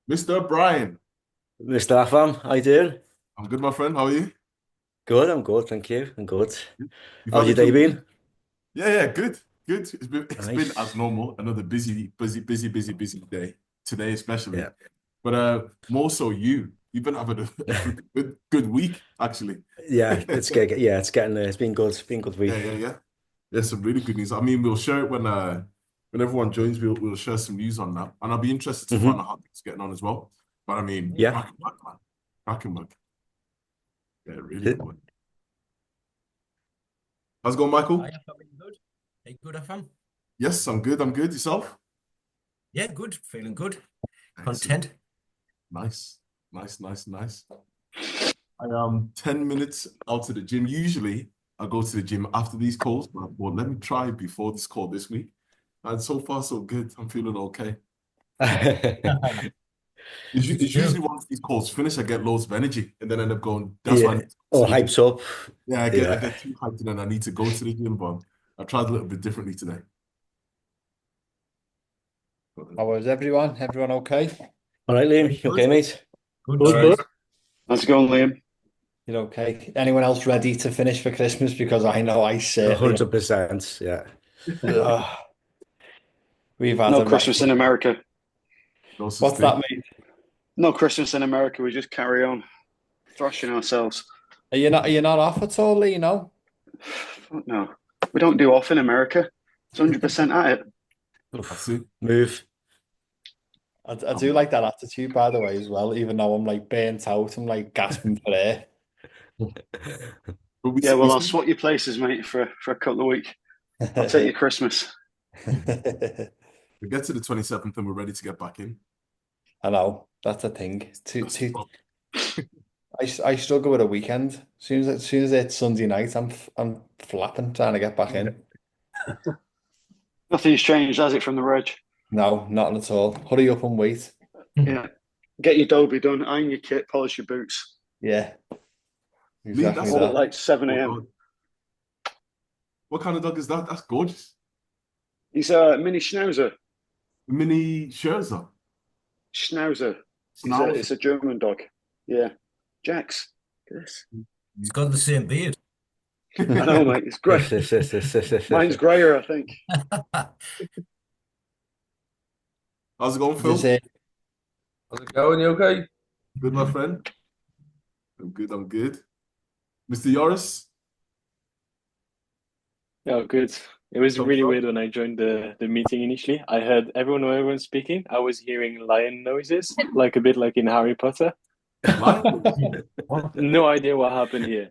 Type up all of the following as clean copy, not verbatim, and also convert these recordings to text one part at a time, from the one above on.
Mr. Brian, Mr. Afam, how you doing? I'm good, my friend. How are you? Good, I'm good, thank you. I'm good. You've How's had a your day good week? been? Yeah, good, good. It's been as Nice. normal. Another busy day today, especially. Yeah. But more so you. You've been having a good week, actually. Yeah, it's getting there. It's been good. It's been a good Yeah, week. yeah, yeah. There's some really good news. I mean, we'll share it when everyone joins. We'll share some news on that, and I'll be interested to find Hmm. out how it's getting on as well. But I mean, Yeah. cracking work, man. Cracking work. Yeah, really good work. How's it going, Hi, Michael? feeling good. Hey, good, FM. Yes, I'm good. I'm good. Yourself? Yeah, good. Feeling good. Excellent. Content. Nice, nice. I am 10 minutes out of the gym. Usually I go to the gym after these calls, but well, let me try before this call this week. And so far, so good. I'm feeling okay. It's Do. usually once these calls finish, I get loads of energy and then end up going, that's why I Yeah. need to go to All the gym. hyped up. Yeah, I Yeah. get too hyped and then I need to go to the gym, but I tried a little bit differently today. How was everyone? Everyone okay? All right, Yeah, Liam, you good. okay, mate? Good, All right. cheers. How's it going, Liam? You're okay. Anyone else ready to finish for Christmas? Because I know I certainly 100%. Yeah. am. We've had No a right. Christmas in America. No such What's that, thing. mate? No Christmas in America. We just carry on thrashing ourselves. Are you not off at all, Lee? No? Fuck no. We don't do off in America. It's 100% at it. That's Oof. it. Move. I do like that attitude, by the way, as well. Even though I'm like burnt out, I'm like gasping for air. But Yeah, we well, I'll see, swap your places, mate, for a couple of weeks. I'll take your Christmas. we get to the 27th and we're ready to get back in. I know that's a thing. That's the problem. I struggle with a weekend. As soon as it's Sunday night, I'm flapping trying to get back in. Nothing's changed, has it, from the reg? No, not at all. Hurry up and wait. Yeah. Get your Dobie done, iron your kit, polish your boots. Yeah, Lee, exactly that's All at that. like 7 oh a.m. God. What kind of dog is that? That's gorgeous. He's a mini schnauzer. Mini Scherzer. Schnauzer. Schnauzer. It's a German dog. Yeah. Jax. Look at this. It's got the same beard. I know, mate. It's great. Mine's grayer, I think. How's it going, Just Phil? How's it going? You okay? Good, my friend. I'm good. I'm good. Mr. Yoris, Oh, good. It was thumbs really up. weird when I joined the meeting initially. I heard everyone speaking. I was hearing lion noises, like a bit like in Harry Potter. Lions. What? No idea what happened here.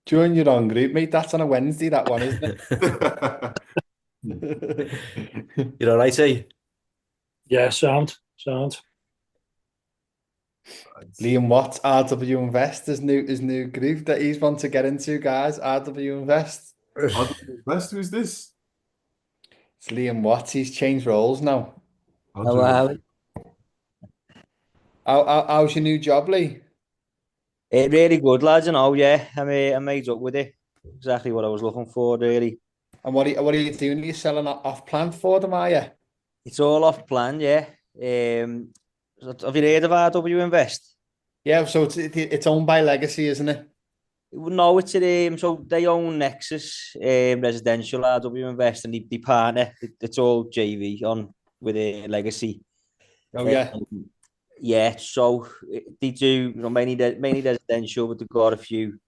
join your own group, mate. That's on a Wednesday, that one, isn't You're all right, eh? Yeah, sound. Liam Watts, RW Invest, his new group that he's want to get into, guys. RW Invest. I'll do my best. Who's this? It's Liam Watts. He's changed roles now. I'll Hello, do my Ali. How's your new job, Lee? Really good, lads, yeah. I made up with it. Exactly what I was looking for, really. And what are you doing? Are you selling off plant for them, are you? It's all off plan, yeah. Have you heard of RW Invest? Yeah, so it's owned by Legacy, isn't it? No, so they own Nexus Residential RW Invest and they partner. It's all JV on with a legacy. Oh yeah. Um, yeah, so they do mainly residential, but they've got a few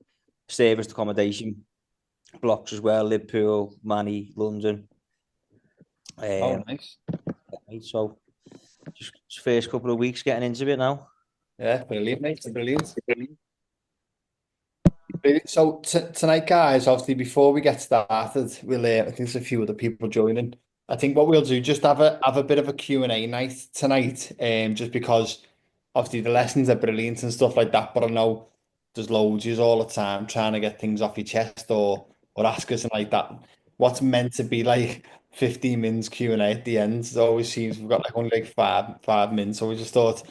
serviced accommodation blocks as well, Liverpool, Manny, London. Oh Um, nice. so just first couple of weeks getting into it now. Yeah, brilliant, mate. Brilliant. Brilliant. So tonight, guys, obviously before we get started, I think there's a few other people joining. I think what we'll do, just have a bit of a Q&A night tonight, just because obviously the lessons are brilliant and stuff like that, but I know there's loads of yous all the time trying to get things off your chest or ask us and like that. What's meant to be like 15 minutes Q&A at the end, it always seems we've got like only like five minutes, so we just thought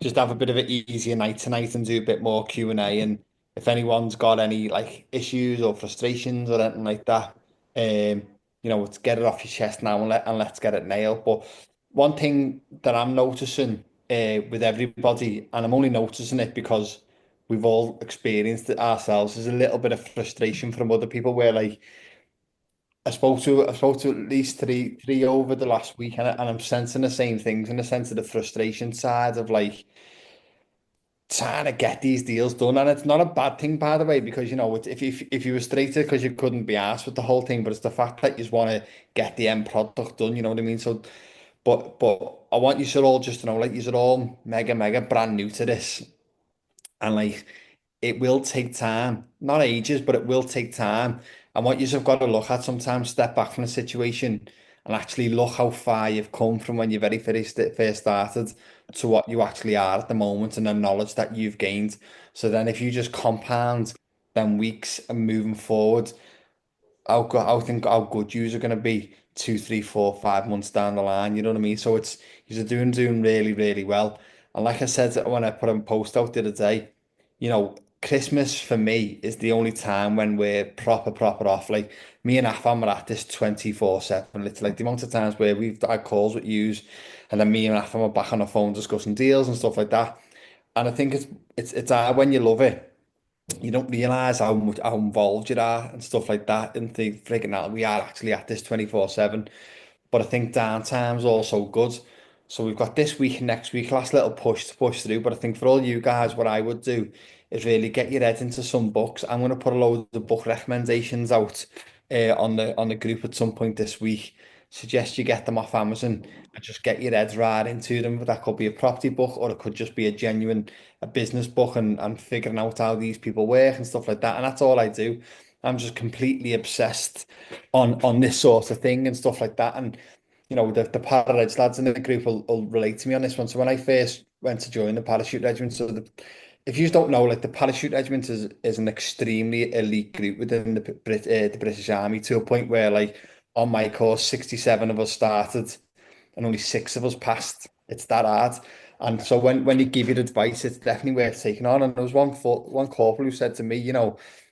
just have a bit of an easier night tonight and do a bit more Q&A. And if anyone's got any like issues or frustrations or anything like that, let's get it off your chest now and let's get it nailed. But one thing that I'm noticing with everybody, and I'm only noticing it because we've all experienced it ourselves, is a little bit of frustration from other people where like I spoke to at least three over the last week, and I'm sensing the same things in the sense of the frustration side of like trying to get these deals done. And it's not a bad thing, by the way, because if you were frustrated because you couldn't be asked with the whole thing, but it's the fact that you just want to get the end product done. You know what I mean? So, but I want you to all just to know, like, you're all mega brand new to this, and like it will take time, not ages, but it will take time. And what you've got to look at sometimes, step back from the situation and actually look how far you've come from when you very first started to what you actually are at the moment and the knowledge that you've gained. So then if you just compound them weeks and moving forward, how good yous are going to be 2, 3, 4, 5 months down the line. You know what I mean? So it's you're doing really well. And like I said when I put a post out the other day, Christmas for me is the only time when we're proper off. Like me and Afam are at this 24/7. It's like the amount of times where we've had calls with yous, and then me and Afam are back on the phone discussing deals and stuff like that. And I think it's hard when you love it, you don't realize how involved you are and stuff like that, and think freaking out we are actually at this 24/7. But I think downtime's also good. So we've got this week and next week, last little push to push through. But I think for all you guys, what I would do is really get your head into some books. I'm going to put a load of book recommendations out on the group at some point this week. Suggest you get them off Amazon and just get your head right into them. That could be a property book, or it could just be a business book, and figuring out how these people work and stuff like that. And that's all I do. I'm just completely obsessed on this sort of thing and stuff like that. And the Paradise lads in the group will relate to me on this one. So when I first went to join the parachute regiment, if you don't know, like the parachute regiment is an extremely elite group within the British Army, to a point where like on my course, 67 of us started and only 6 of us passed. It's that hard. And so when you give your advice, it's definitely worth taking on. And there was one corporal who said to me,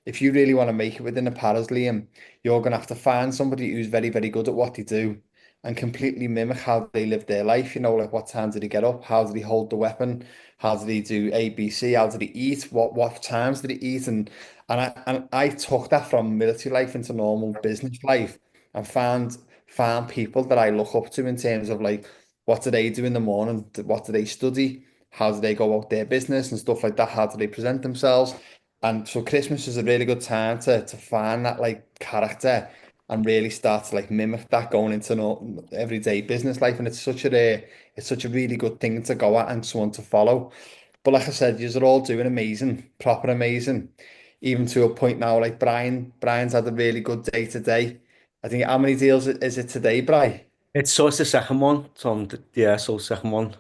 if you really want to make it within the paras, Liam, you're going to have to find somebody who's very good at what they do and completely mimic how they live their life. Like what time did he get up? How did he hold the weapon? How did he do ABC? How did he eat? What times did he eat? And I took that from military life into normal business life, and found people that I look up to in terms of like what do they do in the morning? What do they study? How do they go about their business and stuff like that? How do they present themselves? And so Christmas is a really good time to find that like character and really start to like mimic that going into everyday business life. And it's such a really good thing to go at and someone to follow. But like I said, you're all doing amazing, proper amazing, even to a point now. Like Brian's had a really good day today. I think how many deals is it today, Brian? It's the second one, Tom. Yeah, so second one.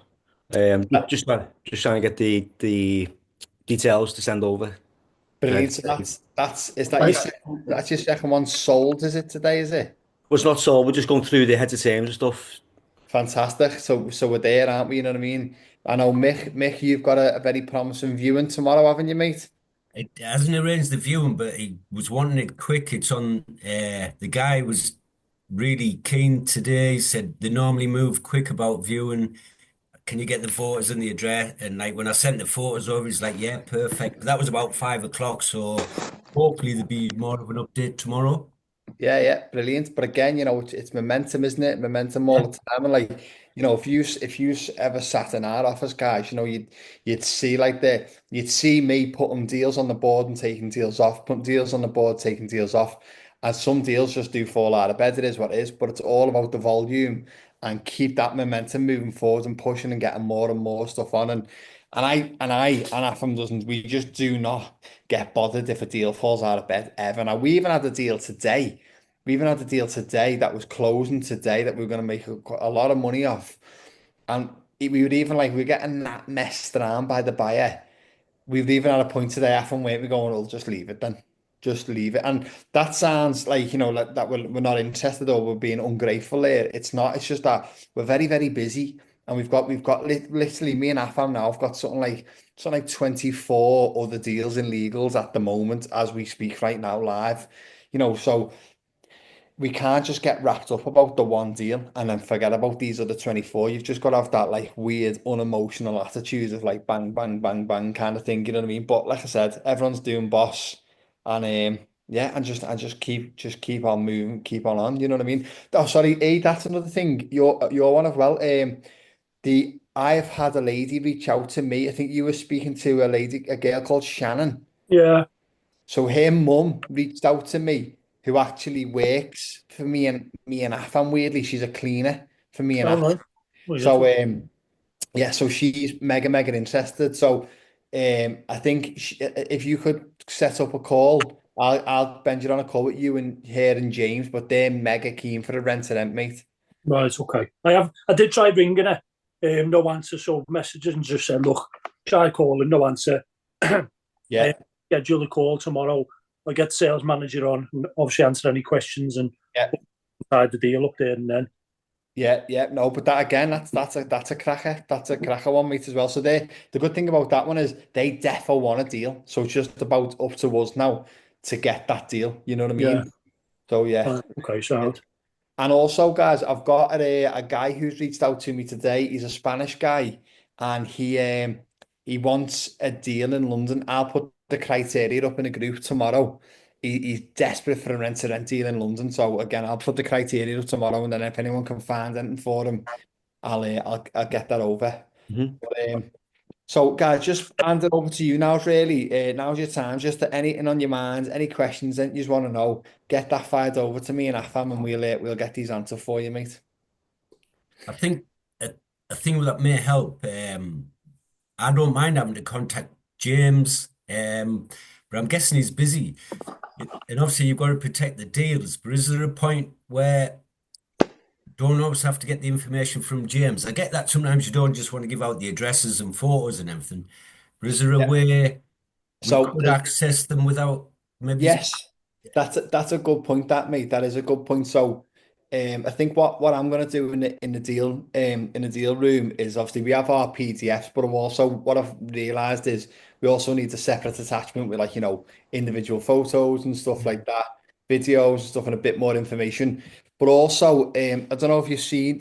Just trying to get the details to send over. Brilliant. So that's is that your Right. second one sold? Is it today? Is it? Was not so. We're just going through the heads of terms and stuff. Fantastic. So we're there, aren't we? You know what I mean? I know Mick, you've got a very promising viewing tomorrow, haven't you, mate? It hasn't arranged the viewing, but he was wanting it quick. It's on. The guy was really keen today. He said they normally move quick about viewing. Can you get the photos and the address? And like when I sent the photos over, he's like, "Yeah, perfect." But that was about 5 o'clock, so hopefully there'll be more of an update tomorrow. Yeah, brilliant. But again, it's momentum, isn't it? Momentum all Yeah. the time. And like, if you ever sat in our office, guys, you'd see like you'd see me putting deals on the board and taking deals off, putting deals on the board, taking deals off. And some deals just do fall out of bed. It is what it is, but it's all about the volume and keep that momentum moving forward and pushing and getting more and more stuff on. And Afam doesn't, we just do not get bothered if a deal falls out of bed ever. Now, we even had a deal today. We even had a deal today that was closing today that we were going to make a lot of money off. And we would even like, we were getting that messed around by the buyer. We've even had a point today after where we're going, we'll just leave it then. Just leave it. And that sounds like, like that we're not interested or we're being ungrateful there. It's not. It's just that we're very busy. and we've got literally me and Afam now. I've got something like 24 other deals in legals at the moment as we speak right now live. So we can't just get wrapped up about the one deal and then forget about these other 24. You've just got to have that like weird, unemotional attitude of like bang, bang, bang, bang kind of thing. You know what I mean? But like I said, everyone's doing boss, and yeah, and just keep on moving, keep on. You know what I mean? Oh, sorry, that's another thing. You're one as well. I've had a lady reach out to me. I think you were speaking to a girl called Shannon. Yeah. So her mum reached out to me, who actually works for me and Afam. Weirdly, she's a cleaner for me and All Afam. right. Weird. So yeah, so she's mega interested. So I think if you could set up a call, I'll bend you on a call with you and her and James, but they're mega keen for a rent to rent, mate. Right. Okay. I did try ringing her. No answer. So messages and just said, look, try calling, no answer. Yeah, Schedule a call tomorrow. I'll get the sales manager on and obviously answer any questions and yeah. tie the deal up there and then. Yeah, no, but that again, that's a cracker. That's a cracker one, mate, as well. So the good thing about that one is they defo want a deal. So it's just about up to us now to get that deal. You know what I Yeah. mean? So yeah. Okay, sound. And also, guys, I've got a guy who's reached out to me today. He's a Spanish guy, and he wants a deal in London. I'll put the criteria up in a group tomorrow. He's desperate for a rent-to-rent deal in London. So again, I'll put the criteria up tomorrow, and then if anyone can find anything for him, I'll get that over. Mhm. But, so, guys, just hand it over to you now, really. Now's your time. Just anything on your mind, any questions that you just want to know, get that fired over to me and Afam, and we'll get these answered for you, mate. I think a thing that may help. I don't mind having to contact James, but I'm guessing he's busy. And obviously, you've got to protect the deals. But is there a point where don't always have to get the information from James? I get that sometimes you don't just want to give out the addresses and photos and everything. But is there a Yeah. way we So, could access them without maybe? yes, that's a good point, that mate. That is a good point. So, I think what I'm gonna do in the deal room is obviously we have our PDFs, but also what I've realised is we also need a separate attachment with, like, individual photos and stuff like that, videos and stuff, and a bit more information. But also, I don't know if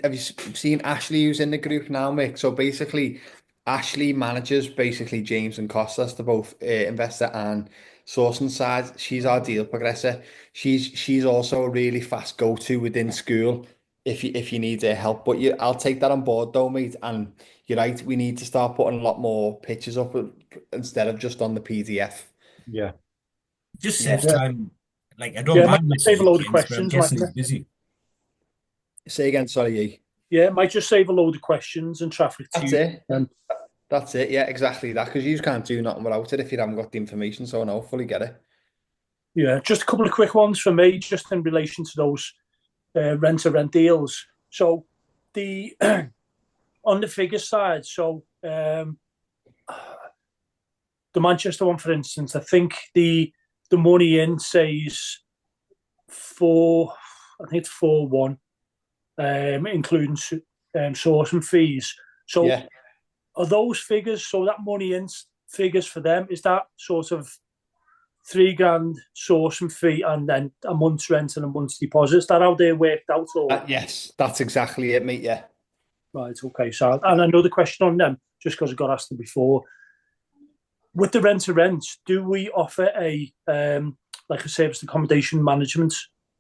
have you seen Ashley, who's in the group now, Mick? So basically, Ashley manages basically James and Costas, the both investor and sourcing side. She's our deal progressor. She's also a really fast go-to within school if you need her help. But I'll take that on board though, mate. And you're right, we need to start putting a lot more pictures up instead of just on the PDF. Yeah. Just Yeah. saves time. Like I don't Yeah, mind might save a messaging load of James, but I'm questions, guessing mightn't he's busy. Say again, sorry. Yi. Yeah, it might just save a load of questions and traffic to That's you. it. And That's it. Yeah, exactly that. Because you can't do nothing without it if you haven't got the information. So no, fully get it. yeah, just a couple of quick ones from me, just in relation to those rent-to-rent deals. So the on the figure side, so the Manchester one, for instance, I think the money in says I think it's 4-1, including sourcing fees. So Yeah. are those figures, so that money in figures for them, is that sort of £3,000 sourcing fee and then a month's rent and a month's deposit? Is that how they worked out? Or Yes, that's exactly it, mate. Yeah. right, okay. So, and another question on them, just because I got asked them before. With the rent to rent, do we offer a like a service accommodation management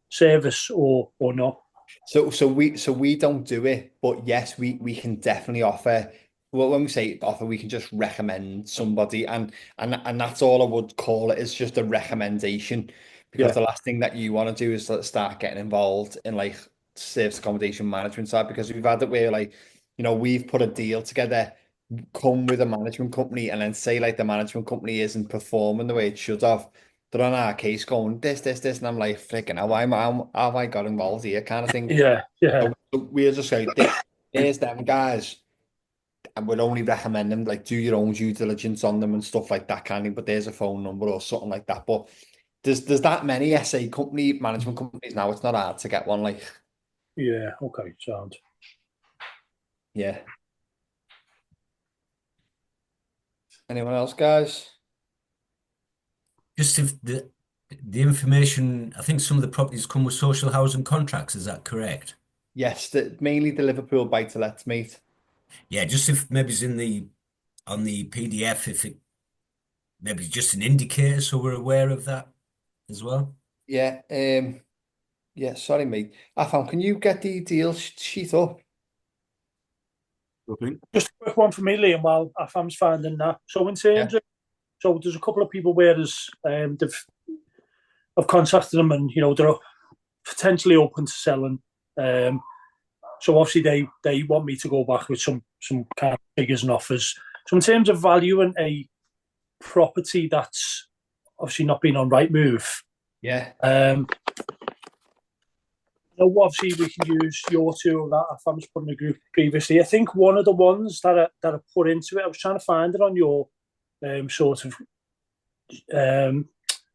service or not? So we don't do it, but yes, we can definitely offer. Well, when we say offer, we can just recommend somebody, and that's all I would call it, is just a recommendation, because Yeah. the last thing that you want to do is start getting involved in like service accommodation management side, because we've had it where, like, we've put a deal together, come with a management company, and then say like the management company isn't performing the way it should have. They're on our case going this, and I'm like, freaking hell, how have I got involved here, kind of thing. Yeah, yeah, So we'll just say, Here's them guys, and we'll only recommend them, like, do your own due diligence on them and stuff like that, kind of. But there's a phone number or something like that. But there's that many management companies now. It's not hard to get one. Like, yeah. Okay, sound. yeah. Anyone else, guys? Just if the information, I think some of the properties come with social housing contracts. Is that correct? Yes, mainly the Liverpool buy-to-lets, mate. Yeah, just if maybe it's on the PDF, if it maybe just an indicator, so we're aware of that as well. Yeah, yeah, sorry, mate. Afam, can you get the deal sheet up? Okay. Just a quick one for me, Liam, while Afam's finding that. So in terms Yeah. of, so there's a couple of people where I've contacted them and, they're potentially open to selling. So obviously they want me to go back with some kind of figures and offers. So in terms of valuing a property that's obviously not been on Rightmove, Yeah. obviously we can use your tool that I was put in the group previously. I think one of the ones that I put into it, I was trying to find it on your sort of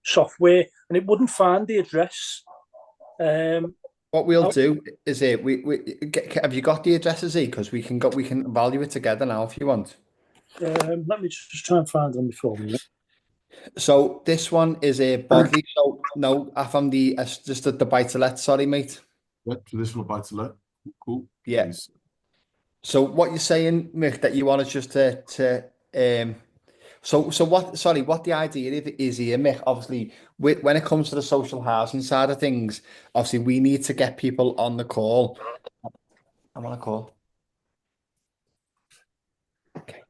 software, and it wouldn't find the address. What we'll do is have you got the addresses, because we can value it together now if you want. Let me just try and find them before me. So this one is a Bodley. So no, Afam, just the buy-to-let. Sorry, mate. Yeah, traditional buy-to-let. Cool. Yeah. Nice. So what you're saying, Mick, that you want us just to so what? Sorry, what the idea is here, Mick? Obviously, when it comes to the social housing side of things, obviously we need to get people on the call. I'm on a call. Okay,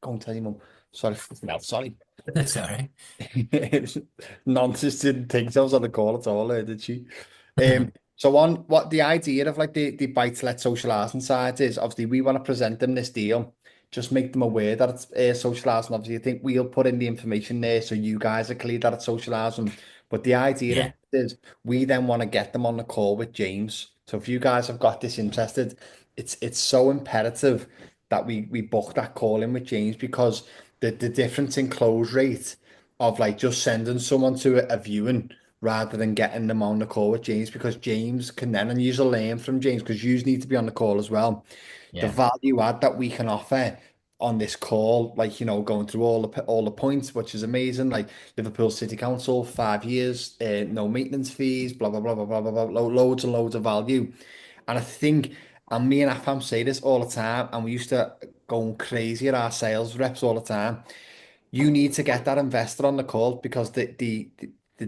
go and tell your mum. Sorry, no, sorry. That's all right. Nonsense, didn't think so. I was on the call at all, did she? So on what the idea of like the buy-to-let social housing side is, obviously we want to present them this deal, just make them aware that it's social housing. Obviously, I think we'll put in the information there so you guys are clear that it's social housing. But the idea of Yeah. it is we then want to get them on the call with James. So if you guys have got this interested, it's so imperative that we book that call in with James, because the difference in close rate of like just sending someone to a viewing rather than getting them on the call with James, because James can then, and you'll learn from James, because you need to be on the call as well. The Yeah. value add that we can offer on this call, like, going through all the points, which is amazing. Like Liverpool City Council, 5 years, no maintenance fees, blah blah blah blah blah blah, loads and loads of value. And I think, and me and Afam say this all the time, and we used to go crazy at our sales reps all the time. You need to get that investor on the call, because the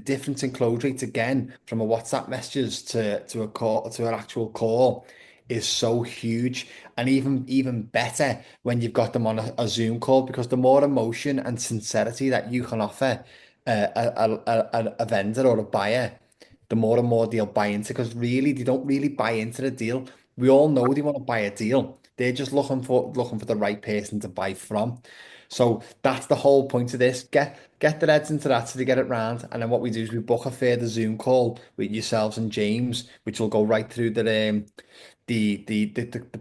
difference in close rates, again, from a WhatsApp messages to a call, to an actual call, is so huge. And even better when you've got them on a Zoom call, because the more emotion and sincerity that you can offer a vendor or a buyer, the more and more they'll buy into, because really they don't really buy into the deal. We all know they want to buy a deal. They're just looking for the right person to buy from. So that's the whole point of this. Get the heads into that so they get it round. And then what we do is we book a further Zoom call with yourselves and James, which will go right through the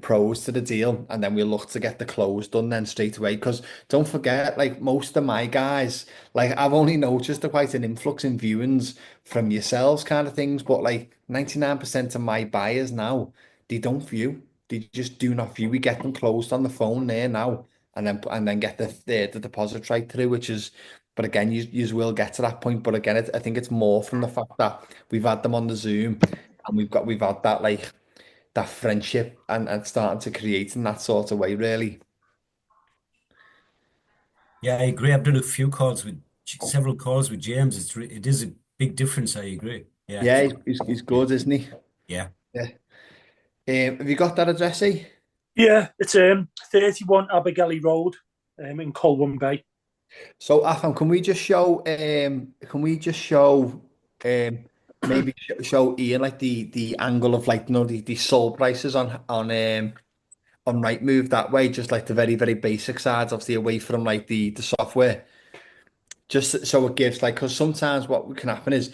pros to the deal, and then we'll look to get the close done then straight away. Because don't forget, like most of my guys, like I've only noticed quite an influx in viewings from yourselves kind of things, but like 99% of my buyers now, they don't view. They just do not view. We get them closed on the phone there now, and then get the deposit right through, which is. But again, you will get to that point. But again, I think it's more from the fact that we've had them on the Zoom, and we've had that like that friendship and starting to create in that sort of way, really. Yeah, I agree. I've done several calls with James. It is a big difference. I agree. Yeah. Yeah, he's good, isn't he? Yeah. Yeah. Have you got that address, eh? Yeah, it's 31 Abergele Road in Colwyn Bay. So, Afam, maybe show Ian like the angle of like the sold prices on Rightmove that way, just like the very very basic sides, obviously away from like the software, just so it gives like, because sometimes what can happen is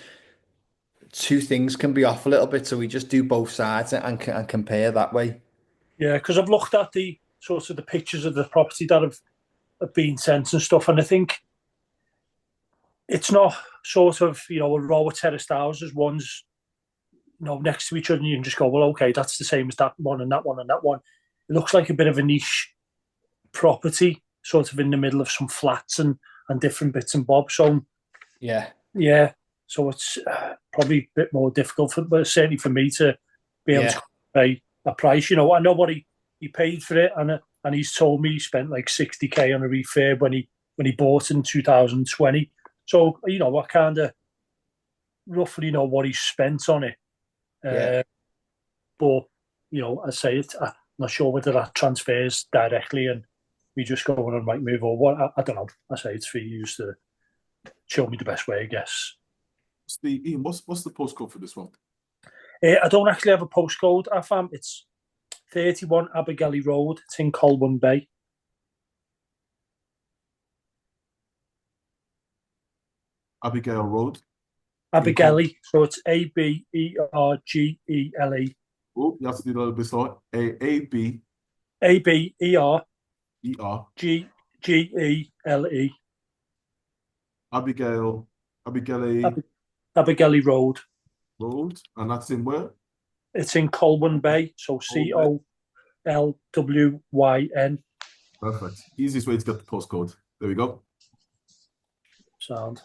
two things can be off a little bit, so we just do both sides and compare that way. Yeah, because I've looked at the sort of the pictures of the property that have been sent and stuff, and I think it's not sort of a row of terraced houses. One's next to each other, and you can just go, well, okay, that's the same as that one and that one and that one. It looks like a bit of a niche property. sort of in the middle of some flats and different bits and bobs. So Yeah. So it's probably a bit more difficult, but certainly for me to be able to pay a price. You know, I know what he paid for it, and he's told me he spent like 60k on a refurb when he bought in 2020. So you know, I kind of roughly know what he spent on it. But you know, I say it. I'm not sure whether that transfers directly and we just go on and might move or what. I don't know. I say it's for you to show me the best way, I guess. Ian, what's the postcode for this one? I don't actually have a postcode. I found it's 31 Abergele Road. It's in Colburn Bay. Abigail Road. Abergele. So it's Abergele. Oh, you have to do a little bit slower. A-B. Abergele. Abigail. Abergele Road. And that's in where? It's in Colburn Bay. So COLWYN. Perfect. Easiest way to get the postcode. There we go. Sound.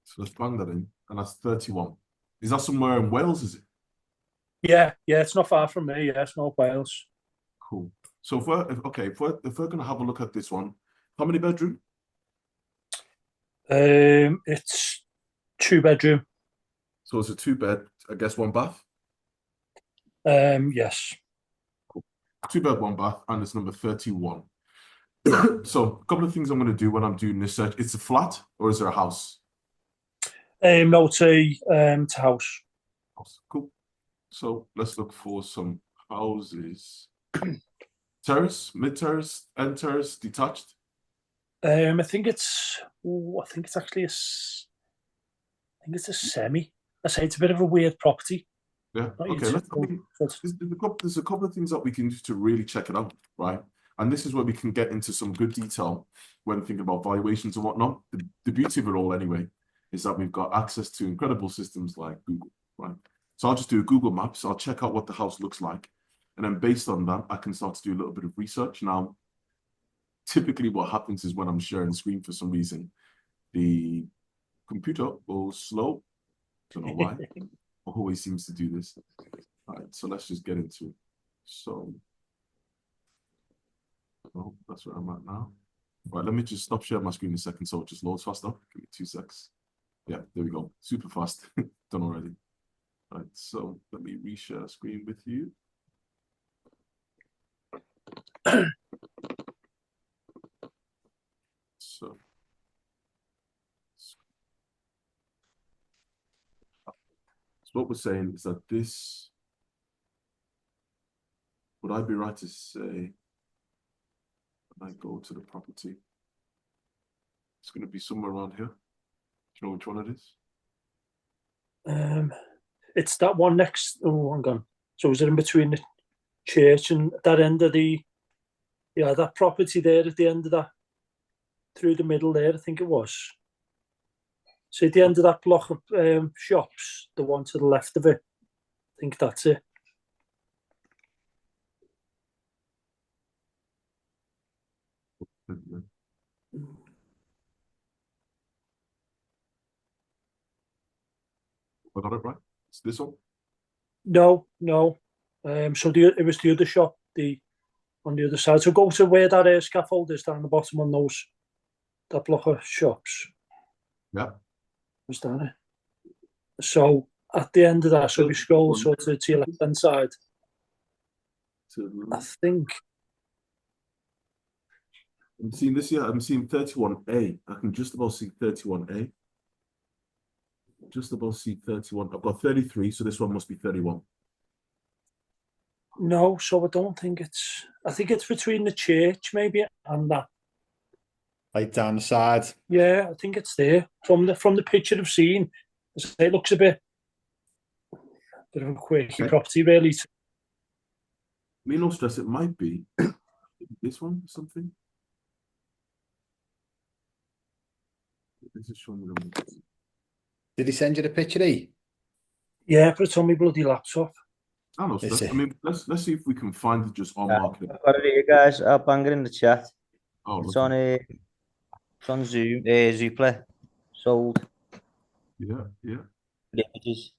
So let's bang that in. And that's 31. Is that somewhere in Wales, is it? Yeah, it's not far from me. Yeah, it's not Wales. Cool. So if we're going to have a look at this one, how many bedroom? It's 2-bedroom. So it's a 2-bed, I guess 1 bath? Yes. Cool. 2-bed, 1 bath, and it's number 31. So a couple of things I'm going to do when I'm doing this search. It's a flat or is there a house? No, it's a house. Cool. So let's look for some houses. Terrace, mid-terrace, end terrace, detached? I think it's actually a semi. I say it's a bit of a weird property. Yeah. Okay. There's a couple of things that we can do to really check it out, right? And this is where we can get into some good detail when thinking about valuations and whatnot. The beauty of it all, anyway, is that we've got access to incredible systems like Google, right? So I'll just do a Google Maps. I'll check out what the house looks like. And then based on that, I can start to do a little bit of research. Now, typically what happens is when I'm sharing the screen for some reason, the computer will slow. Don't know why. Always seems to do this. All right, so let's just get into it. So, oh, that's where I'm at now. All right, let me just stop sharing my screen a second so it just loads faster. Give me 2 secs. Yeah, there we go. Super fast. Done already. All right, so let me reshare screen with you. So what we're saying is that this, would I be right to say, when I go to the property, it's going to be somewhere around here? Do you know which one it is? It's that one next. Oh, hang on. So is it in between the church and that end of that property there at the end of that, through the middle there, I think it was. So at the end of that block of shops, the one to the left of it, I think that's it. I got it right? It's this one? No. So it was the other shop, on the other side. So go to where that scaffold is down the bottom on that block of shops. Yeah. Was down it. So at the end of that, so we scroll sort of to your left hand side. I think I'm seeing this here. I'm seeing 31A. I can just about see 31A. Just about see 31. I've got 33, so this one must be 31. No, so I don't think it's. I think it's between the church maybe and that. Like down the side. Yeah, I think it's there from the picture I've seen. It looks a bit of a quirky property, really. Me no stress. It might be this one or something. This is showing me. Did he send you the picture, E? Yeah, but it's on my bloody laptop. I know. I mean, let's see if we can find it just on market. I've got it here, guys. I'll bang it in the chat. Oh, It's okay. on Zoom, Zoopla, sold Yeah, yeah. images.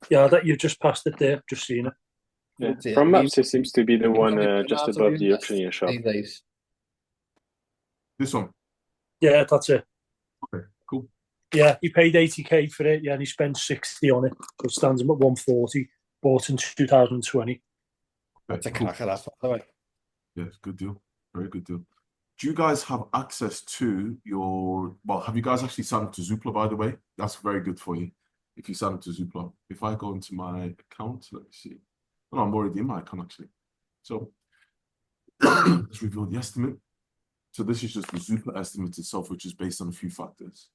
Yeah, that you just passed it there. Just seen it. Yeah. Yeah, From we- maps, it seems to be the we one probably put them just out of above view the in auctioneer shop. 3 days. This one. Yeah, that's it. Okay, cool. Yeah, he paid 80k for it. Yeah, and he spent 60 on it. So it stands him at 140. Bought in 2020. That's a cool. cracker, that's by the way. Yeah, it's a good deal. Very good deal. Do you guys have access to your, well, have you guys actually signed up to Zoopla, by the way? That's very good for you if you sign up to Zoopla. If I go into my account, let me see. Oh, no, I'm already in my account, actually. So let's reveal the estimate. So this is just the Zoopla estimate itself, which is based on a few factors.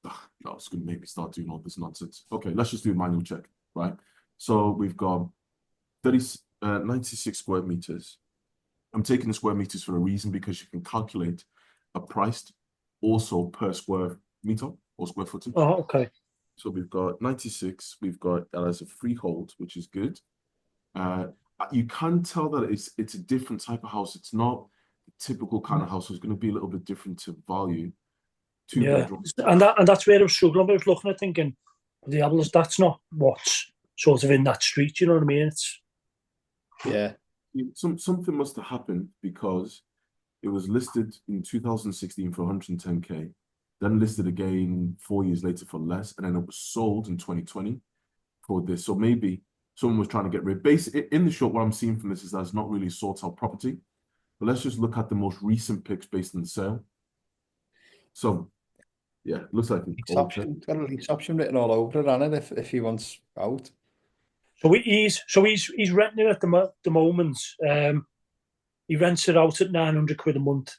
No, it's going to make me start doing all this nonsense. Okay, let's just do a manual check, right? So we've got 96 square meters. I'm taking the square meters for a reason because you can calculate a price also per square meter or square footage. Oh, okay. So we've got 96, we've got that as a freehold, which is good. You can tell that it's a different type of house. It's not the typical kind of house. So it's going to be a little bit different to value. Two Yeah, bedrooms. and that's where I was struggling. I was looking at thinking, the Diablos, that's not what's sort of in that street. You know what I mean? It's Yeah. Something must have happened because it was listed in 2016 for 110k, then listed again 4 years later for less, and then it was sold in 2020 for this. So maybe someone was trying to get rid. Basically, in the short, what I'm seeing from this is that it's not really sought out property. But let's just look at the most recent picks based on the sale. So, yeah, looks like an Lease old option. It's got a lease option written all over it, hasn't it, if he wants out. so he's renting it at the moment. He rents it out at 900 quid a month.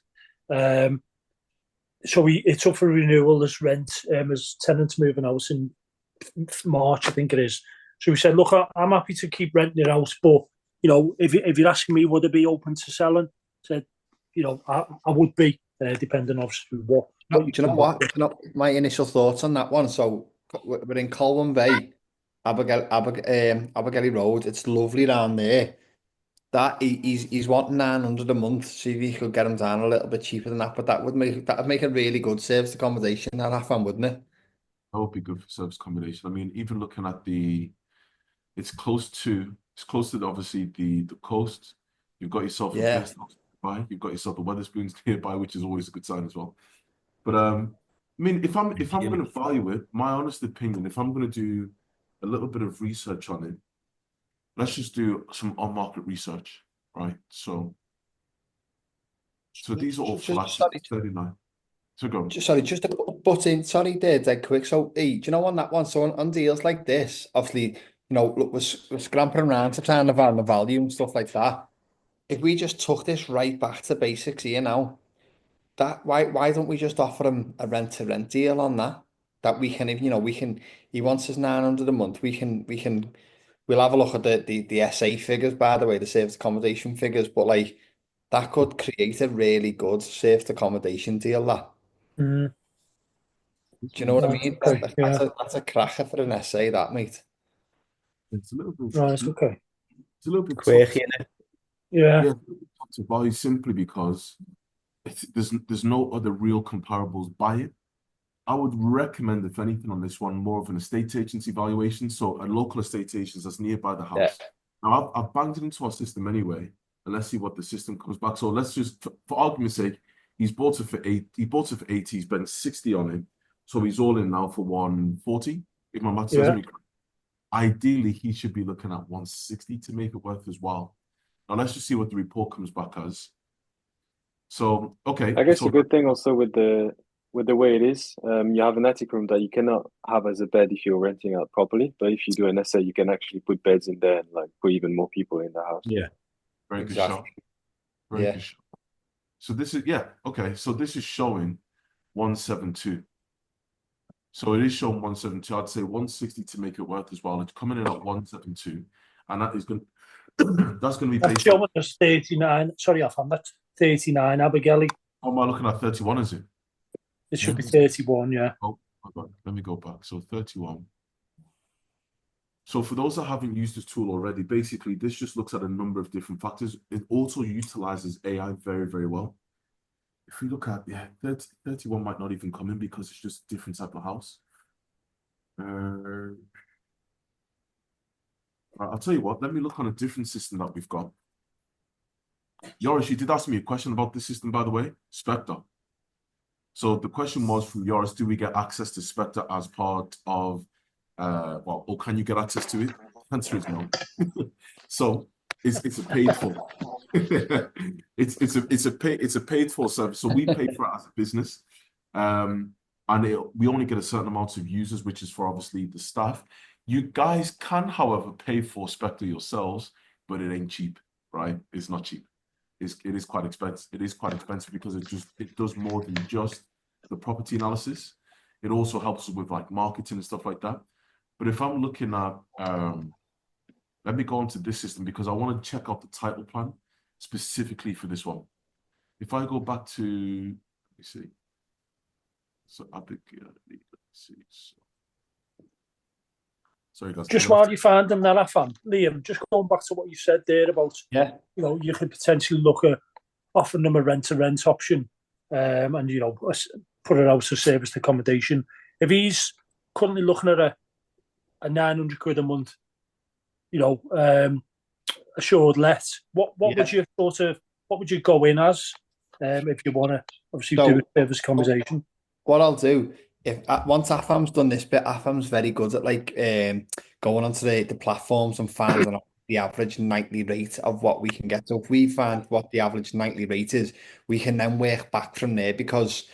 So it's up for renewal as rent. As tenants moving out in March, I think it is. So he said, "Look, I'm happy to keep renting it out, but you know, if you're asking me, would I be open to selling?" I said, "You know, I would be, depending on what." Do you know what? Do you know my initial thoughts on that one? So we're in Colwyn Bay, Abergele Road. It's lovely down there. That he's wanting 900 a month. See if he could get him down a little bit cheaper than that. But that'd make a really good service accommodation. That half one, wouldn't it? That would be good for service accommodation. I mean, even looking at it's close to obviously the coast. You've got yourself a Yeah. guest house nearby. You've got yourself a Wetherspoons nearby, which is always a good sign as well. But I mean, if I'm going to value it, my honest opinion, if I'm going to do a little bit of research on it, let's just do some on-market research, right? So these are all flats at 39. So go. Sorry, just to butt in. Sorry, dead quick. So, do you know on that one? So on deals like this, obviously, you know, look, we're scramping around to try and find the value and stuff like that. If we just took this right back to basics here now, that why don't we just offer him a rent to rent deal on that? That we can, if you know, we can. He wants his 900 a month. We'll have a look at the SA figures, by the way, the service accommodation figures. But like that could create a really good service accommodation deal. That. Mm, Do you know what I right, mean? okay, yeah, That's a cracker for an essay, that mate. It's a little bit, right, okay, it's a little bit tough. Quirky, innit? yeah, Yeah, tough to buy simply because there's no other real comparables by it. I would recommend, if anything, on this one, more of an estate agency valuation. So a local estate agent that's nearby the house. Now I've banged it into our system anyway, and let's see what the system comes back. So let's just, for argument's sake, he bought it for 80, he's spent 60 on it. So he's all in now for 140, if my math says yeah. me correct. Ideally, he should be looking at 160 to make it worth his while. Now let's just see what the report comes back as. So, okay. I guess so a good thing also with the way it is, you have an attic room that you cannot have as a bed if you're renting out properly. But if you do an essay, you can actually put beds in there and like put even more people in the house. Yeah. very good Exactly. shot. Very Yeah. good shot. So this is, yeah, okay. So this is showing 172. So it is showing 172. I'd say 160 to make it worth as well. It's coming in at 172. And that is going that's going to be That's based on, showing us 39. Sorry, I found that 39. Abigail, how am I looking at 31, is it? it should be Yeah. 31. Yeah, Oh, hold on. Let me go back. So 31. So for those that haven't used this tool already, basically this just looks at a number of different factors. It also utilizes AI very, very well. if we look at, yeah, 31 might not even come in because it's just a different type of house. I'll tell you what, let me look on a different system that we've got. Yoris, you did ask me a question about this system, by the way, Spectre. So the question was from Yoris, do we get access to Spectre as part of, well, or can you get access to it? The answer is no. So it's a paid for. it's a paid for service. So we pay for it as a business, and we only get a certain amount of users, which is for obviously the staff. You guys can, however, pay for Spectre yourselves, but it ain't cheap, right? It's not cheap. It is quite expensive. It is quite expensive because it does more than just the property analysis. It also helps with like marketing and stuff like that. But if I'm looking at, let me go into this system because I want to check out the title plan specifically for this one. If I go back to, let me see. So I think, let's see. Sorry, guys. Just while you find them, then I found Liam. Just going back to what you said there about, Yeah, you could potentially look at offering them a rent-to-rent option, and put it out as serviced accommodation. If he's currently looking at a 900 quid a month, assured let, what would you what would you go in as, if you want to obviously do a service accommodation? What I'll do, if once AFAM's done this bit, AFAM's very good at like going onto the platforms and finding out the average nightly rate of what we can get. So if we find what the average nightly rate is, we can then work back from there, because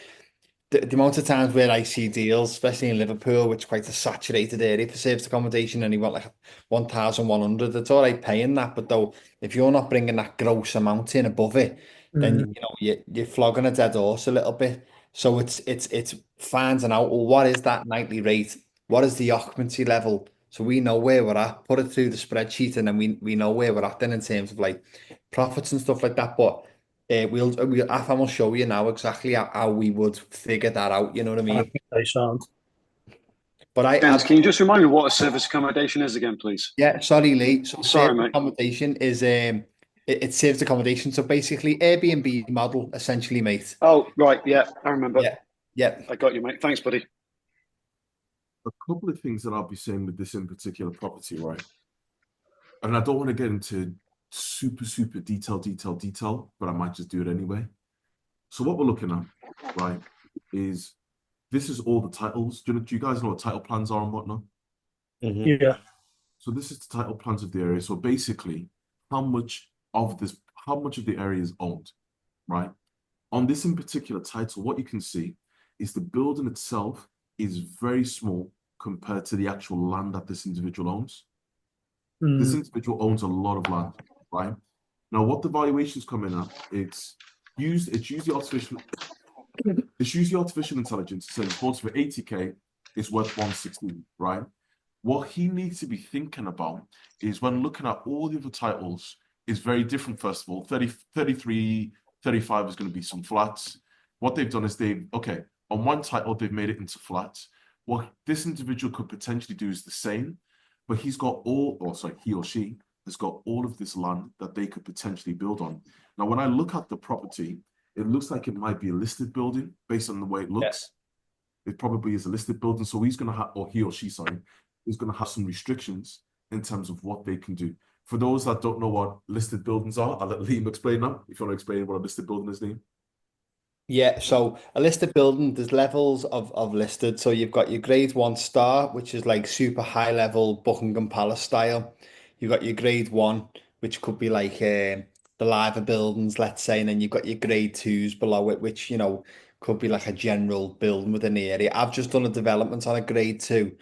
the amount of times where I see deals, especially in Liverpool, which is quite a saturated area for service accommodation, and you want like 1,100, it's all right paying that, but though if you're not bringing that gross amount in above it, then you're flogging a dead horse a little bit. So it's finding out, well, what is that nightly rate? What is the occupancy level? So we know where we're at, put it through the spreadsheet, and then we know where we're at then in terms of like profits and stuff like that. But AFAM will show you now exactly how we would figure that out. You know what I mean? They sound. But Gents, can you just remind me what a service accommodation is again, please? yeah, sorry, Lee. So Sorry, service mate. accommodation is it's service accommodation. So basically Airbnb model, essentially, mate. Oh, right. Yeah, I remember. Yeah. I got you, mate. Thanks, buddy. A couple of things that I'll be saying with this in particular property, right? And I don't want to get into super detail, but I might just do it anyway. So what we're looking at, right, is this is all the titles. Do you guys know what title plans are and whatnot? Yeah. So this is the title plans of the area. So basically, how much of the area is owned, right? On this in particular title, what you can see is the building itself is very small compared to the actual land that this individual owns. This individual owns a lot of land, right? Now, what the valuations come in at, it's usually artificial intelligence. So it's bought for 80K, it's worth 160, right? What he needs to be thinking about is when looking at all the other titles is very different. First of all, 30, 33, 35 is going to be some flats. What they've done is on one title, they've made it into flats. What this individual could potentially do is the same, but he or she has got all of this land that they could potentially build on. Now, when I look at the property, it looks like it might be a listed building based on the way it looks. It probably is a listed building. So he's going to have, or he or she, sorry, is going to have some restrictions in terms of what they can do. For those that don't know what listed buildings are, I'll let Liam explain that. If you want to explain what a listed building is, Liam. Yeah, so a listed building, there's levels of listed. So you've got your grade 1 star, which is like super high level Buckingham Palace style. You've got your grade 1, which could be like the liver buildings, let's say, and then you've got your grade 2s below it, which could be like a general building within the area. I've just done a development on a grade 2,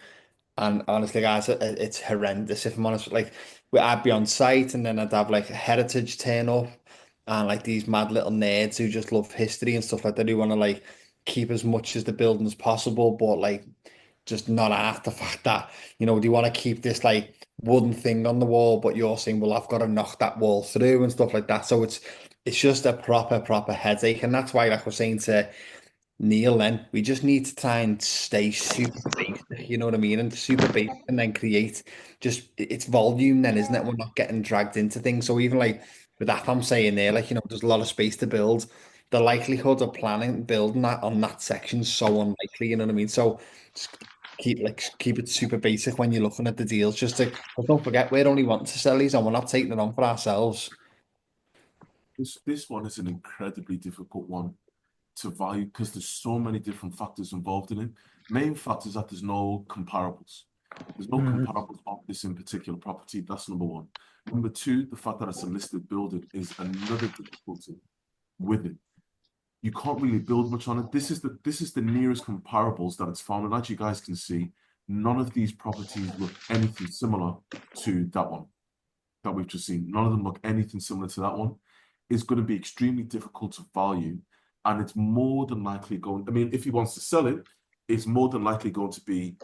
and honestly, guys, it's horrendous. If I'm honest, like I'd be on site, and then I'd have like a heritage turn up, and like these mad little nerds who just love history and stuff like that, who want to like keep as much as the building as possible, but like just not after the fact that do you want to keep this like wooden thing on the wall, but you're saying, well, I've got to knock that wall through and stuff like that. So it's just a proper headache, and that's why, like we're saying to Neil, then we just need to try and stay super basic, you know what I mean? And super basic, and then create just it's volume then, isn't it? We're not getting dragged into things. So even like with that, I'm saying there, like, there's a lot of space to build. the likelihood of planning building that on that section is so unlikely. You know what I mean? So just keep it super basic when you're looking at the deals. Just to but don't forget we're only wanting to sell these and we're not taking it on for ourselves. This one is an incredibly difficult one to value because there's so many different factors involved in it. Main factor is that there's no comparables. There's no comparables of this in particular property. That's number one. Number two, the fact that it's a listed building is another difficulty with it. You can't really build much on it. This is the nearest comparables that it's found. And as you guys can see, none of these properties look anything similar to that one that we've just seen. None of them look anything similar to that one. It's going to be extremely difficult to value. And it's more than likely going, I mean, if he wants to sell it, it's more than likely going to be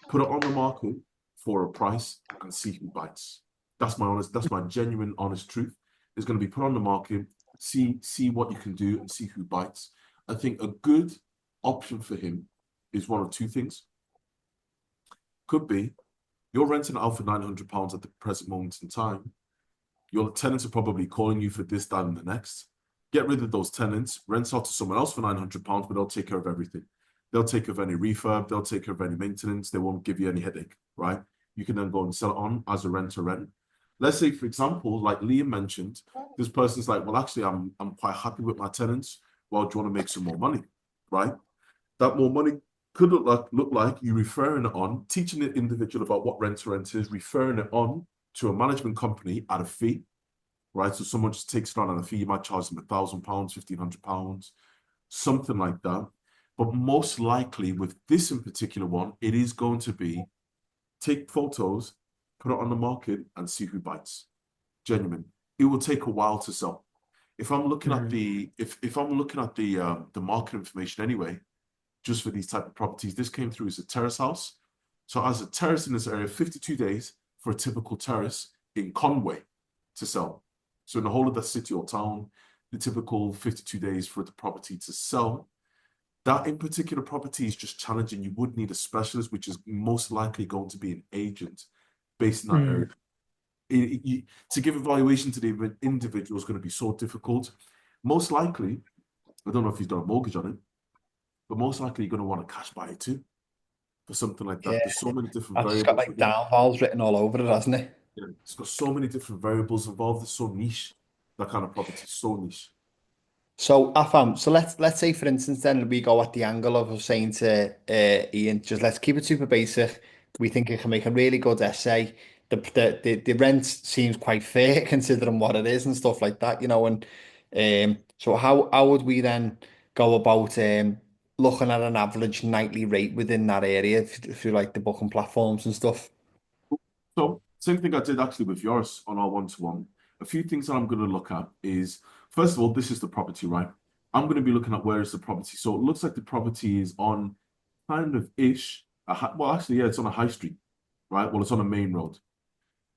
put it on the market for a price and see who bites. That's my genuine, honest truth. It's going to be put on the market, see what you can do and see who bites. I think a good option for him is one of two things. Could be you're renting it out for £900 at the present moment in time. Your tenants are probably calling you for this, that, and the next. Get rid of those tenants, rent out to someone else for £900, but they'll take care of everything. They'll take care of any refurb, they'll take care of any maintenance, they won't give you any headache, right? You can then go and sell it on as a rent-to-rent. Let's say, for example, like Liam mentioned, this person's like, well, actually, I'm quite happy with my tenants. Well, do you want to make some more money, right? That more money could look like you referring it on, teaching the individual about what rent-to-rent is, referring it on to a management company at a fee, right? So someone just takes it on at a fee. You might charge them £1,000, £1,500, something like that. But most likely with this in particular one, it is going to be take photos, put it on the market and see who bites. Genuine. It will take a while to sell. If I'm looking at the the market information anyway, just for these type of properties, this came through as a terrace house. So as a terrace in this area, 52 days for a typical terrace in Conway to sell. So in the whole of the city or town, the typical 52 days for the property to sell. That in particular property is just challenging. You would need a specialist, which is most likely going to be an agent based in that area. To give evaluation to the individual is going to be so difficult. Most likely, I don't know if he's done a mortgage on it, but most likely you're going to want a cash buyer too for something like that. Yeah. There's so many different I've just variables. got like downfalls written all over it, hasn't it? Yeah, it's got so many different variables involved. It's so niche. That kind of property is so niche. So Afam, so let's say for instance then we go at the angle of saying to Ian, just let's keep it super basic. We think it can make a really good essay. The rent seems quite fair considering what it is and stuff like that, you know. And so how would we then go about looking at an average nightly rate within that area through like the booking platforms and stuff? So same thing I did actually with yours on our one-to-one. A few things that I'm going to look at is, first of all, this is the property, right? I'm going to be looking at where is the property. So it looks like the property is on kind of ish. Well, actually, yeah, it's on a high street, right? Well, it's on a main road.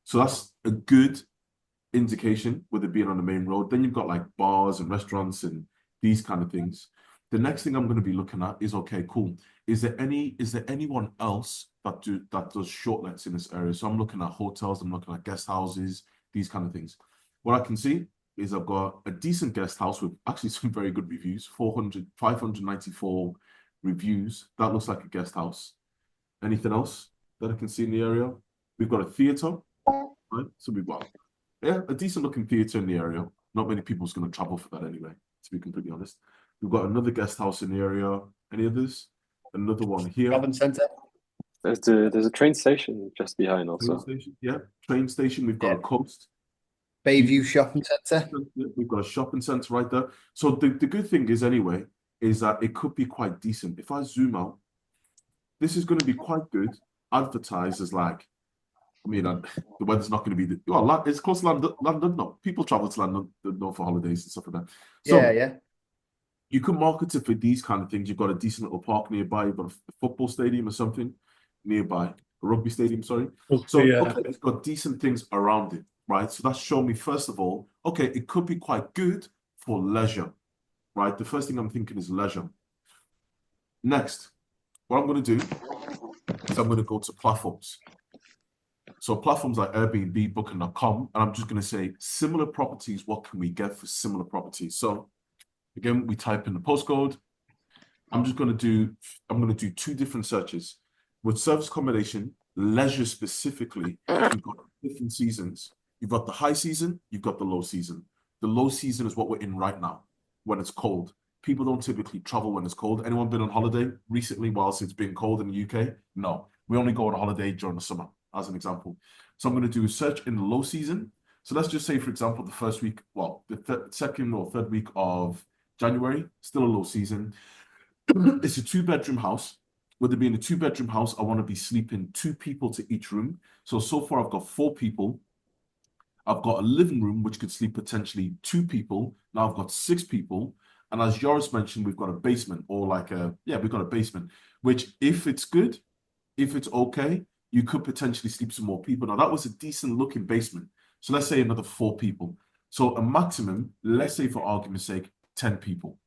So that's a good indication with it being on the main road. Then you've got like bars and restaurants and these kind of things. The next thing I'm going to be looking at is, okay, cool. Is there anyone else that does short lets in this area? So I'm looking at hotels, I'm looking at guest houses, these kind of things. What I can see is I've got a decent guest house with actually some very good reviews, 594 reviews. That looks like a guest house. Anything else that I can see in the area? We've got a theatre, right? So we've got, yeah, a decent looking theatre in the area. Not many people's going to travel for that anyway, to be completely honest. We've got another guest house in the area. Any others? Another one here. Shopping centre. There's a train station just behind also. Train station, yeah. Train station. We've got a coast. Bayview Shopping Centre. We've got a shopping centre right there. So the good thing is anyway, is that it could be quite decent. If I zoom out, this is going to be quite good. Advertised as like, I mean, the weather's not going to be, well, it's close to London. No, people travel to London for holidays and stuff like that. So Yeah. you can market it for these kind of things. You've got a decent little park nearby. You've got a football stadium or something nearby. A rugby stadium, sorry. So okay, it's got decent things around it, right? So that's shown me, first of all, okay, it could be quite good for leisure, right? The first thing I'm thinking is leisure. Next, what I'm going to do is I'm going to go to platforms. So platforms like Airbnb, Booking.com, and I'm just going to say similar properties, what can we get for similar properties? So Again, we type in the postcode. I'm going to do two different searches. With service accommodation, leisure specifically, you've got different seasons. You've got the high season, you've got the low season. The low season is what we're in right now, when it's cold. People don't typically travel when it's cold. Anyone been on holiday recently whilst it's been cold in the UK? No. We only go on holiday during the summer, as an example. So I'm going to do a search in the low season. So let's just say, for example, the first week, well, the second or third week of January, still a low season. It's a 2-bedroom house. With it being a 2-bedroom house, I want to be sleeping 2 people to each room. So far I've got 4 people. I've got a living room, which could sleep potentially 2 people. Now I've got 6 people. And as Joris mentioned, we've got a basement or we've got a basement, which if it's good, if it's okay, you could potentially sleep some more people. Now that was a decent looking basement. So let's say another 4 people. So a maximum, let's say for argument's sake, 10 people.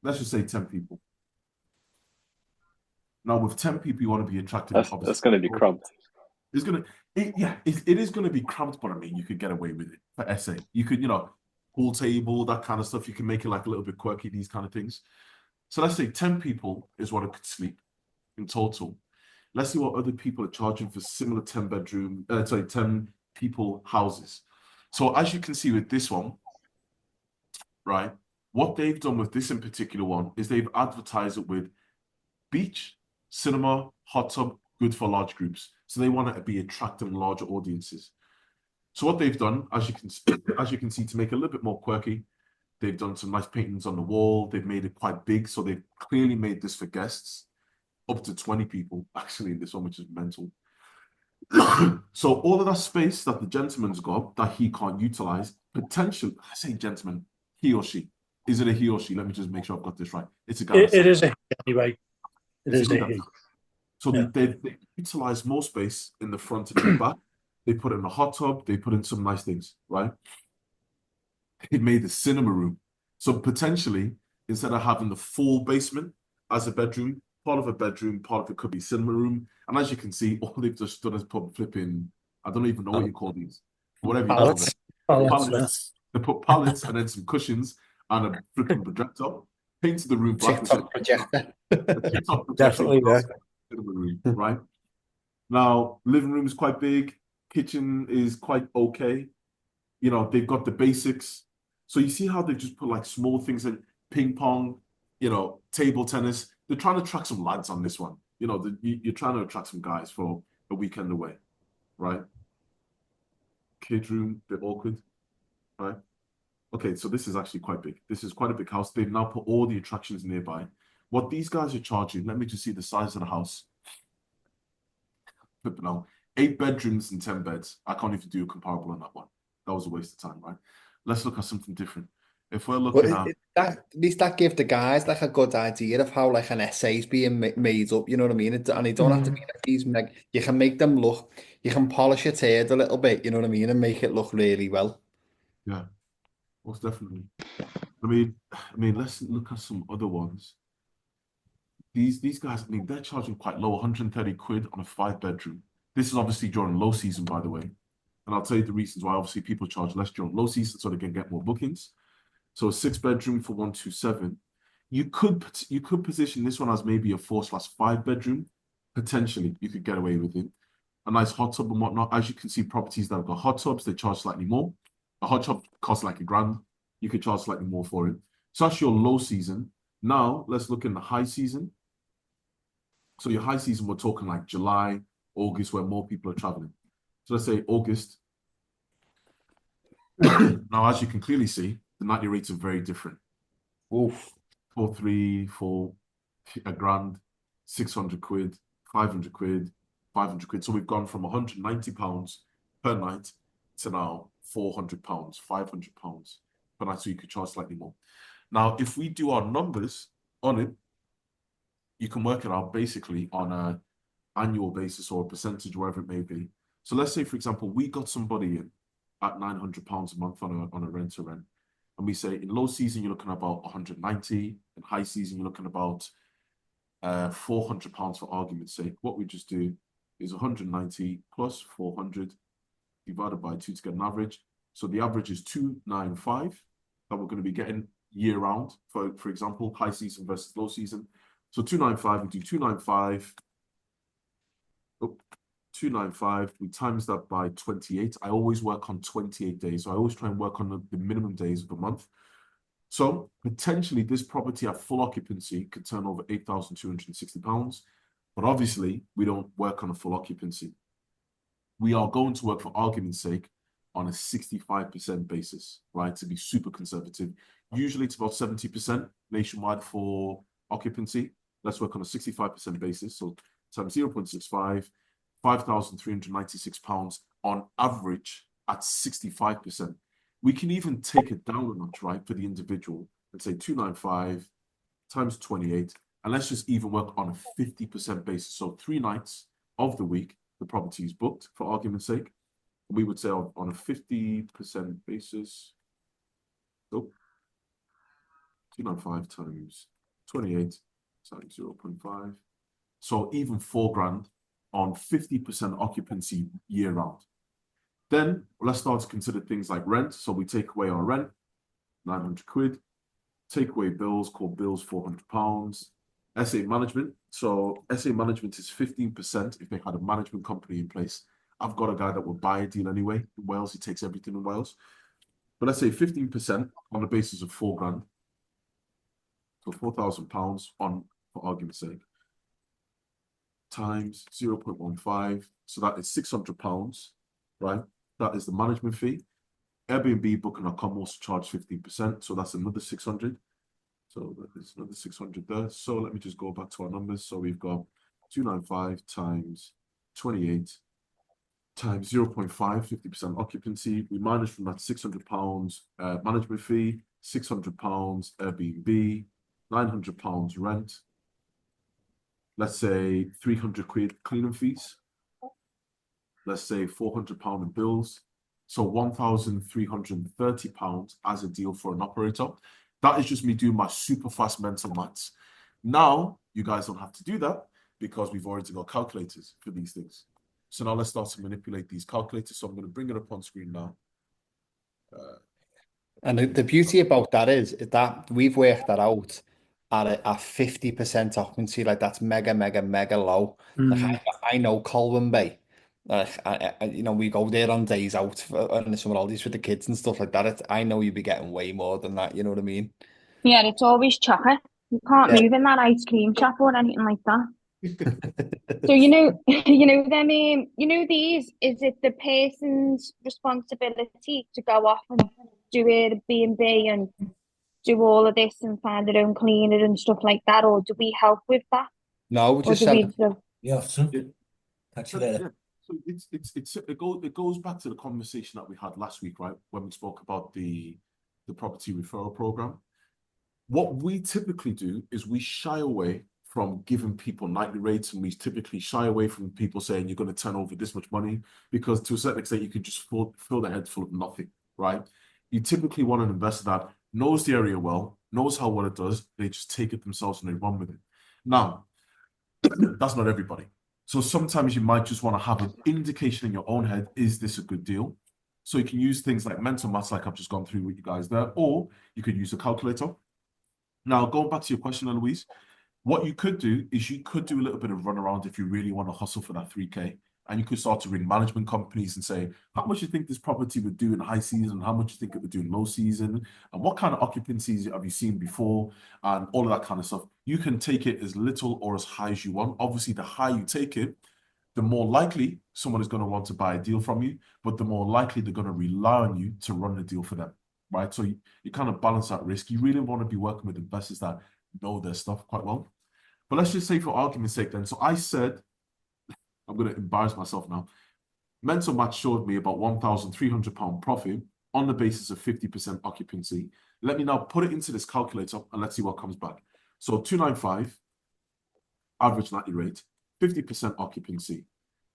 Let's just say 10 people. Now with 10 people, you want to be attractive. That's going to be cramped. It's going to, it is going to be cramped, but I mean, you could get away with it for SA. You could, pool table, that kind of stuff. You can make it like a little bit quirky, these kind of things. So let's say 10 people is what it could sleep in total. Let's see what other people are charging for similar 10 people houses. So as you can see with this one, right, what they've done with this in particular one is they've advertised it with beach, cinema, hot tub, good for large groups. So they want it to be attracting larger audiences. So what they've done, as you can see, to make it a little bit more quirky, they've done some nice paintings on the wall. They've made it quite big. So they've clearly made this for guests, up to 20 people, actually, in this one, which is mental. So all of that space that the gentleman's got that he can't utilize, potentially, I say gentleman, he or she. Is it a he or she? Let me just make sure I've got this right. It's a guy. It is a he anyway. It is a he. So they utilize more space in the front and in the back. They put in a hot tub. They put in some nice things, right? It made the cinema room. So potentially, instead of having the full basement as a bedroom, part of a bedroom, part of it could be cinema room. And as you can see, all they've just done is put flipping, I don't even know what you call these. Whatever you call them. Pallets. They put pallets and then some cushions and a flipping projector. Painted the room black. TikTok projector. Definitely, yeah. Cinema room, right? Now, living room is quite big. Kitchen is quite okay. They've got the basics. So you see how they just put like small things in ping pong, table tennis. They're trying to attract some lads on this one. You're trying to attract some guys for a weekend away, right? Kid room, bit awkward, right? Okay, so this is actually quite big. This is quite a big house. They've now put all the attractions nearby. What these guys are charging, let me just see the size of the house. Flipping out. 8 bedrooms and 10 beds. I can't even do a comparable on that one. That was a waste of time, right? Let's look at something different. If we're looking at least that give the guys like a good idea of how like an essay's being made up, you know what I mean? And they don't have to be like these you can make them look, you can polish it head a little bit, you know what I mean, and make it look really well. Yeah, most definitely. I mean, let's look at some other ones. These guys, they're charging quite low, 130 quid on a 5-bedroom. This is obviously during low season, by the way. And I'll tell you the reasons why. Obviously, people charge less during low season so they can get more bookings. So a 6-bedroom for 127. You could position this one as maybe a 4/5-bedroom. Potentially, you could get away with it. A nice hot tub and whatnot. As you can see, properties that have got hot tubs, they charge slightly more. A hot tub costs like £1,000. You could charge slightly more for it. So that's your low season. Now, let's look in the high season. So your high season, we're talking like July, August, where more people are traveling. So let's say August. Now, as you can clearly see, the nightly rates are very different. Oof. 4, 3, 4, £1,000, 600 quid, 500 quid, 500 quid. So we've gone from £190 per night to now £400, £500 per night. So you could charge slightly more. Now, if we do our numbers on it, you can work it out basically on an annual basis or a percentage, wherever it may be. So let's say, for example, we got somebody in at £900 a month on a rent-to-rent. And we say in low season, you're looking at about 190. In high season, you're looking about £400 for argument's sake. What we just do is 190 plus 400 divided by 2 to get an average. So the average is 295 that we're going to be getting year round, for example, high season versus low season. So 295, we do 295. Oh, 295, we times that by 28. I always work on 28 days. So I always try and work on the minimum days of the month. So potentially this property at full occupancy could turn over £8,260. But obviously we don't work on a full occupancy. We are going to work, for argument's sake, on a 65% basis, right? To be super conservative. Usually it's about 70% nationwide for occupancy. Let's work on a 65% basis. So times 0.65, £5,396 on average at 65%. We can even take it down a notch, right, for the individual and say 295 times 28. And let's just even work on a 50% basis. So 3 nights of the week, the property is booked, for argument's sake. We would say on a 50% basis, so 295 times 28 times 0.5. So even £4,000 on 50% occupancy year round. Then let's start to consider things like rent. So we take away our rent, 900 quid. Take away bills, called bills, £400. SA management. So SA management is 15% if they had a management company in place. I've got a guy that will buy a deal anyway. In Wales, he takes everything in Wales. But let's say 15% on the basis of £4,000. So £4,000 on, for argument's sake, times 0.15. So that is £600, right? That is the management fee. Airbnb, Booking.com also charge 15%. So that's another 600. So that is another 600 there. So let me just go back to our numbers. So we've got 295 times 28 times 0.5, 50% occupancy. We minus from that £600 management fee, £600 Airbnb, £900 rent. Let's say 300 quid cleaning fees. Let's say £400 in bills. So £1,330 as a deal for an operator. That is just me doing my super fast mental maths. Now, you guys don't have to do that because we've already got calculators for these things. So now let's start to manipulate these calculators. So I'm going to bring it up on screen now. And the beauty about that is that we've worked that out at 50% occupancy. Like that's mega, mega, mega low. Like I know Colwyn Bay. You know, we go there on days out on the summer holidays with the kids and stuff like that. I know you'd be getting way more than that. You know what I mean? Yeah, it's always chocolate. You can't Yeah. move in that ice cream shop or anything like that. So you know, you know them. You know these. Is it the person's responsibility to go off and do Airbnb and do all of this and find their own cleaner and stuff like that, or do we help with that, No, we or just do we? Yeah, son. Yeah. Catch you later. Yeah. So it goes back to the conversation that we had last week, right? When we spoke about the property referral program. What we typically do is we shy away from giving people nightly rates, and we typically shy away from people saying you're going to turn over this much money, because to a certain extent you can just fill their head full of nothing, right? You typically want an investor that knows the area well, knows how well it does. They just take it themselves and they run with it. Now, that's not everybody. So sometimes you might just want to have an indication in your own head, is this a good deal? So you can use things like mental maths, like I've just gone through with you guys there, or you could use a calculator. Now, going back to your question, Louise, what you could do is you could do a little bit of runaround if you really want to hustle for that 3K. And you could start to ring management companies and say, how much do you think this property would do in high season? How much do you think it would do in low season? And what kind of occupancies have you seen before? And all of that kind of stuff. You can take it as little or as high as you want. Obviously, the higher you take it, the more likely someone is going to want to buy a deal from you, but the more likely they're going to rely on you to run the deal for them, right? So you kind of balance that risk. You really want to be working with investors that know their stuff quite well. But let's just say, for argument's sake then, so I said, I'm going to embarrass myself now. Mental math showed me about £1,300 profit on the basis of 50% occupancy. Let me now put it into this calculator and let's see what comes back. So 295, average nightly rate, 50% occupancy,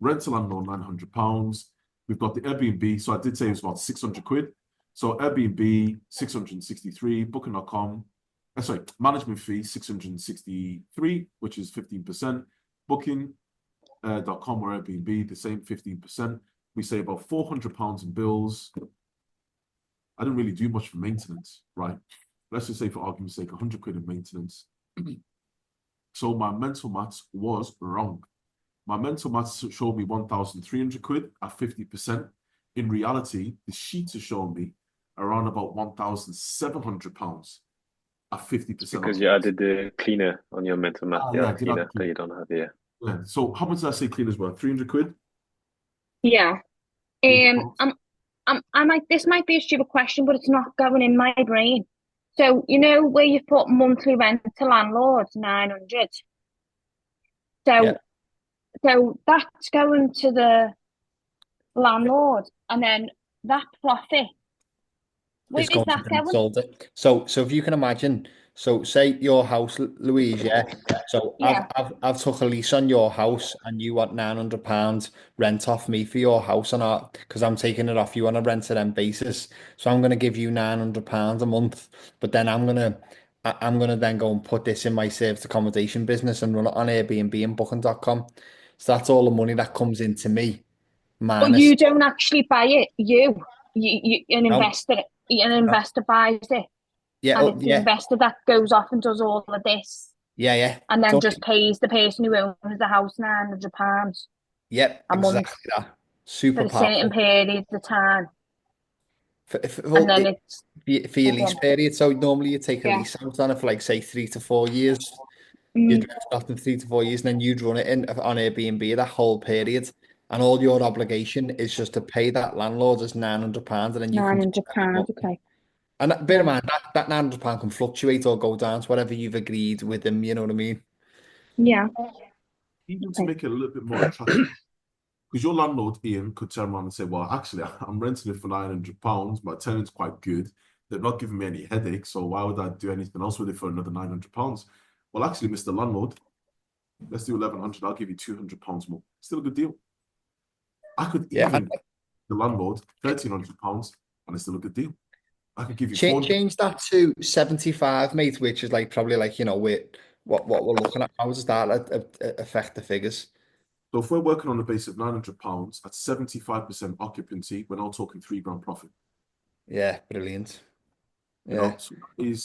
rental and loan £900. We've got the Airbnb. So I did say it was about 600 quid. So Airbnb, 663, Booking.com. Sorry, management fee, 663, which is 15%. Booking.com or Airbnb, the same 15%. We say about £400 in bills. I didn't really do much for maintenance, right? let's just say for argument's sake, 100 quid in maintenance. So my mental maths was wrong. My mental maths showed me 1,300 quid at 50%. In reality, the sheets are showing me around about £1,700 at 50%. Because you added the cleaner on your mental math, Yeah, cleaner that you don't have here. Yeah. So how much did I say cleaners were? 300 quid? Yeah. £100. This might be a stupid question, but it's not going in my brain. So, you know, where you put monthly rent to landlords, 900. Yeah. So that's going to the landlord, and then that profit, where's It's going that to going? sold it. So if you can imagine, so say your house, Louise, yeah. So Yeah. I've took a lease on your house, and you want £900 rent off me for your house, and because I'm taking it off you on a rent to rent basis. So I'm gonna give you £900 a month, but then I'm gonna then go and put this in my serviced accommodation business and run it on Airbnb and Booking.com. So that's all the money that comes into me, But minus you don't actually buy it. An no, investor buys it, yeah, and oh, it's the yeah, investor that goes off and does all of this, yeah. and then Don't just pays the person who owns the house £900 Yep, a month exactly that. for Super a certain powerful period of time, and well, then it's for your lease gone. period. So normally you take a Yeah. lease out on it for like say 3 to 4 years. You'd Mm, rent it off in 3 to 4 years, and then you'd run it in on Airbnb that whole period. And all your obligation is just to pay that landlord as £900, and then you can just spend the £900. money. Okay. And bear in Yeah. mind that £900 can fluctuate or go down to whatever you've agreed with them. You know what I mean? Yeah. Even to Okay. make it a little bit more attractive, because your landlord, Ian, could turn around and say, well, actually, I'm renting it for £900. My tenant's quite good. They're not giving me any headaches, so why would I do anything else with it for another £900? Well, actually, Mr. Landlord, let's do 1,100. I'll give you £200 more. Still a good deal. I could Yeah. even the landlord £1,300, and it's still a good deal. I could give you Change that to 75, mate, which is like probably like, what we're looking at. How does that affect the figures? So if we're working on a base of £900 at 75% occupancy, we're now talking £3 profit. Yeah, brilliant. You know, so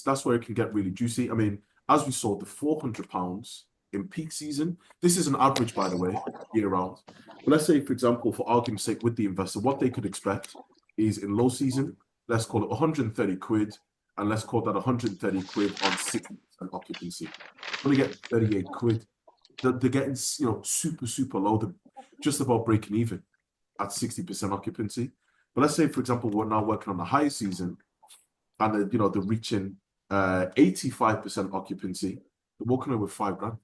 that's where it can get really juicy. I mean, as we saw, the £400 in peak season, this is an average, by the way, year round. But let's say, for example, for argument's sake, with the investor, what they could expect is in low season, let's call it 130 quid, and let's call that 130 quid on 60% occupancy. When they get 38 quid, they're getting, super low. They're just about breaking even at 60% occupancy. But let's say, for example, we're now working on the high season, and they're reaching 85% occupancy. They're walking away with £5,000,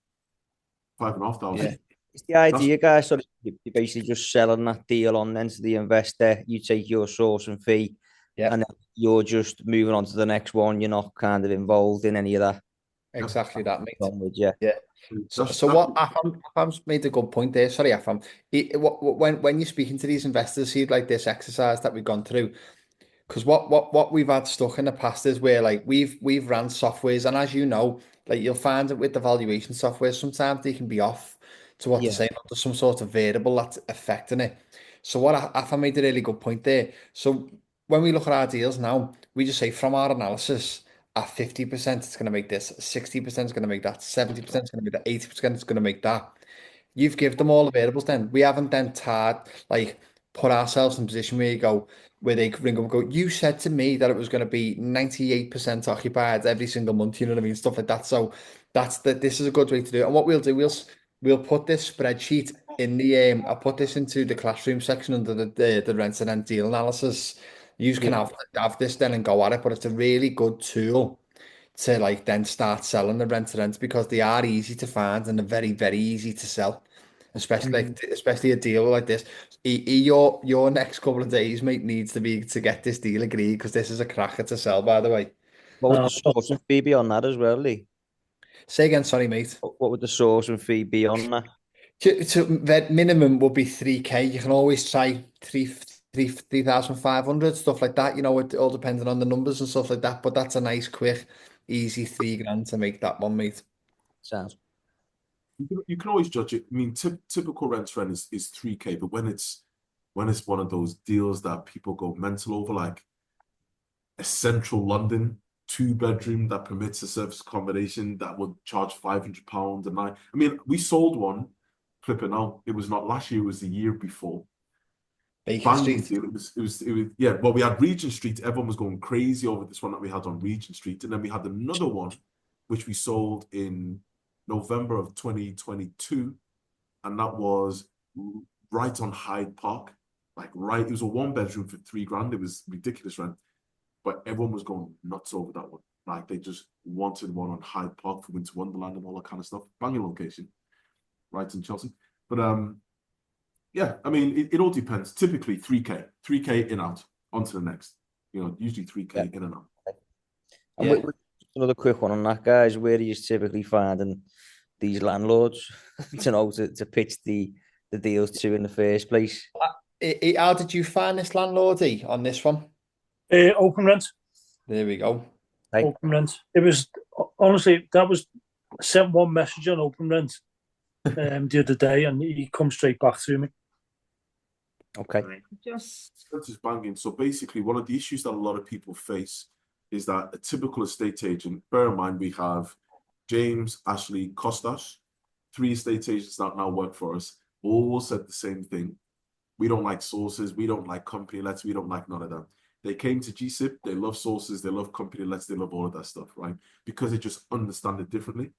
5,500. Yeah. It's the idea, guys. So you're basically just selling that deal on then to the investor. You take your sourcing fee, Yeah, and then you're just moving on to the next one. You're not kind of involved in any of that. exactly that, mate. Onwards, yeah. Yeah. So what Afam's made a good point there. Sorry, Afam. When you're speaking to these investors, see like this exercise that we've gone through, because what we've had stuck in the past is where like we've ran softwares, and as you know, like you'll find it with the valuation software, sometimes they can be off to what they're Yeah. saying. There's some sort of variable that's affecting it. So what Afam made a really good point there. So when we look at our deals now, we just say from our analysis, at 50%, it's going to make this, 60% is going to make that, 70% is going to make that, 80% is going to make that. You've given them all the variables then. We haven't then put ourselves in a position where they ring up and go, you said to me that it was going to be 98% occupied every single month, you know what I mean? Stuff like that. So this is a good way to do it. And what we'll do, we'll put this spreadsheet in I'll put this into the classroom section under the rent and rent deal analysis. You can have this then and go at it, but it's a really good tool to like then start selling the rent to rent because they are easy to find and they're very, very easy to sell. Especially a deal like this. Your next couple of days, mate, needs to be to get this deal agreed because this is a cracker to sell, by the way. What would the sourcing fee be on that as well, Lee? Say again, sorry, mate. What would the sourcing fee be on that? The minimum would be 3K. You can always try 3,500, stuff like that. It all depending on the numbers and stuff like that. But that's a nice, quick, easy £3,000 to make that one, mate. Sounds. You can always judge it. I mean, typical rent is 3K, but when it's one of those deals that people go mental over, like a central London 2-bedroom that permits a service accommodation that would charge £500 a night. I mean, we sold one, flipping out. It was not last year, it was the year before. Baker Banging Street. deal. It was, yeah. Well, we had Regent Street. Everyone was going crazy over this one that we had on Regent Street. And then we had another one, which we sold in November of 2022. And that was right on Hyde Park. Like, right, it was a 1-bedroom for £3,000. It was ridiculous rent. But everyone was going nuts over that one. Like, they just wanted one on Hyde Park for Winter Wonderland and all that kind of stuff. Banging location, right in Chelsea. But yeah, I mean, it all depends. Typically 3K in out, on to the next. You know, usually 3K in and out. And Yeah. another quick one on that, guys. Where are you typically finding these landlords to pitch the deals to in the first place? How did you find this landlord on this one? Open rent. There we go. Right. Open rent. It was honestly that was I sent one message on open rent the other day, and he come straight back to me. Okay. Just Just banging. So basically, one of the issues that a lot of people face is that a typical estate agent, bear in mind, we have James, Ashley, Costas, 3 estate agents that now work for us, all said the same thing. We don't like sources. We don't like company lets. We don't like none of that. They came to GSIP. They love sources. They love company lets. They love all of that stuff, right? Because they just understand it differently.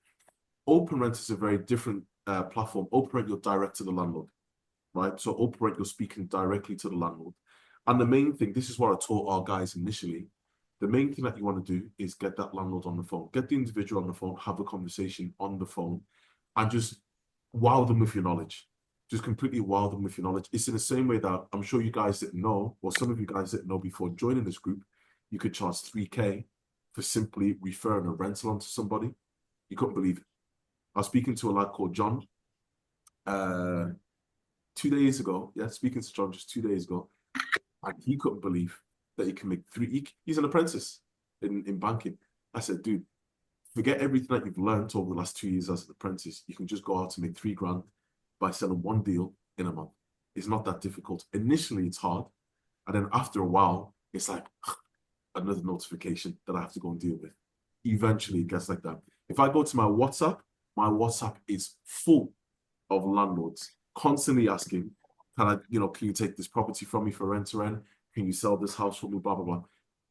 Open rent is a very different platform. Open rent, you're direct to the landlord, right? So open rent, you're speaking directly to the landlord. And the main thing, this is what I taught our guys initially. The main thing that you want to do is get that landlord on the phone. Get the individual on the phone, have a conversation on the phone, and just wow them with your knowledge. Just completely wow them with your knowledge. It's in the same way that I'm sure you guys didn't know, or some of you guys didn't know before joining this group, you could charge 3K for simply referring a rental onto somebody. You couldn't believe it. I was speaking to a lad called John 2 days ago. Yeah, speaking to John just 2 days ago. And he couldn't believe that he can make he's an apprentice in banking. I said, dude, forget everything that you've learned over the last 2 years as an apprentice. You can just go out and make £3,000 by selling one deal in a month. It's not that difficult. Initially, it's hard. And then after a while, it's like another notification that I have to go and deal with. Eventually, it gets like that. If I go to my WhatsApp is full of landlords constantly asking, can you take this property from me for rent to rent? Can you sell this house for me? Blah, blah, blah.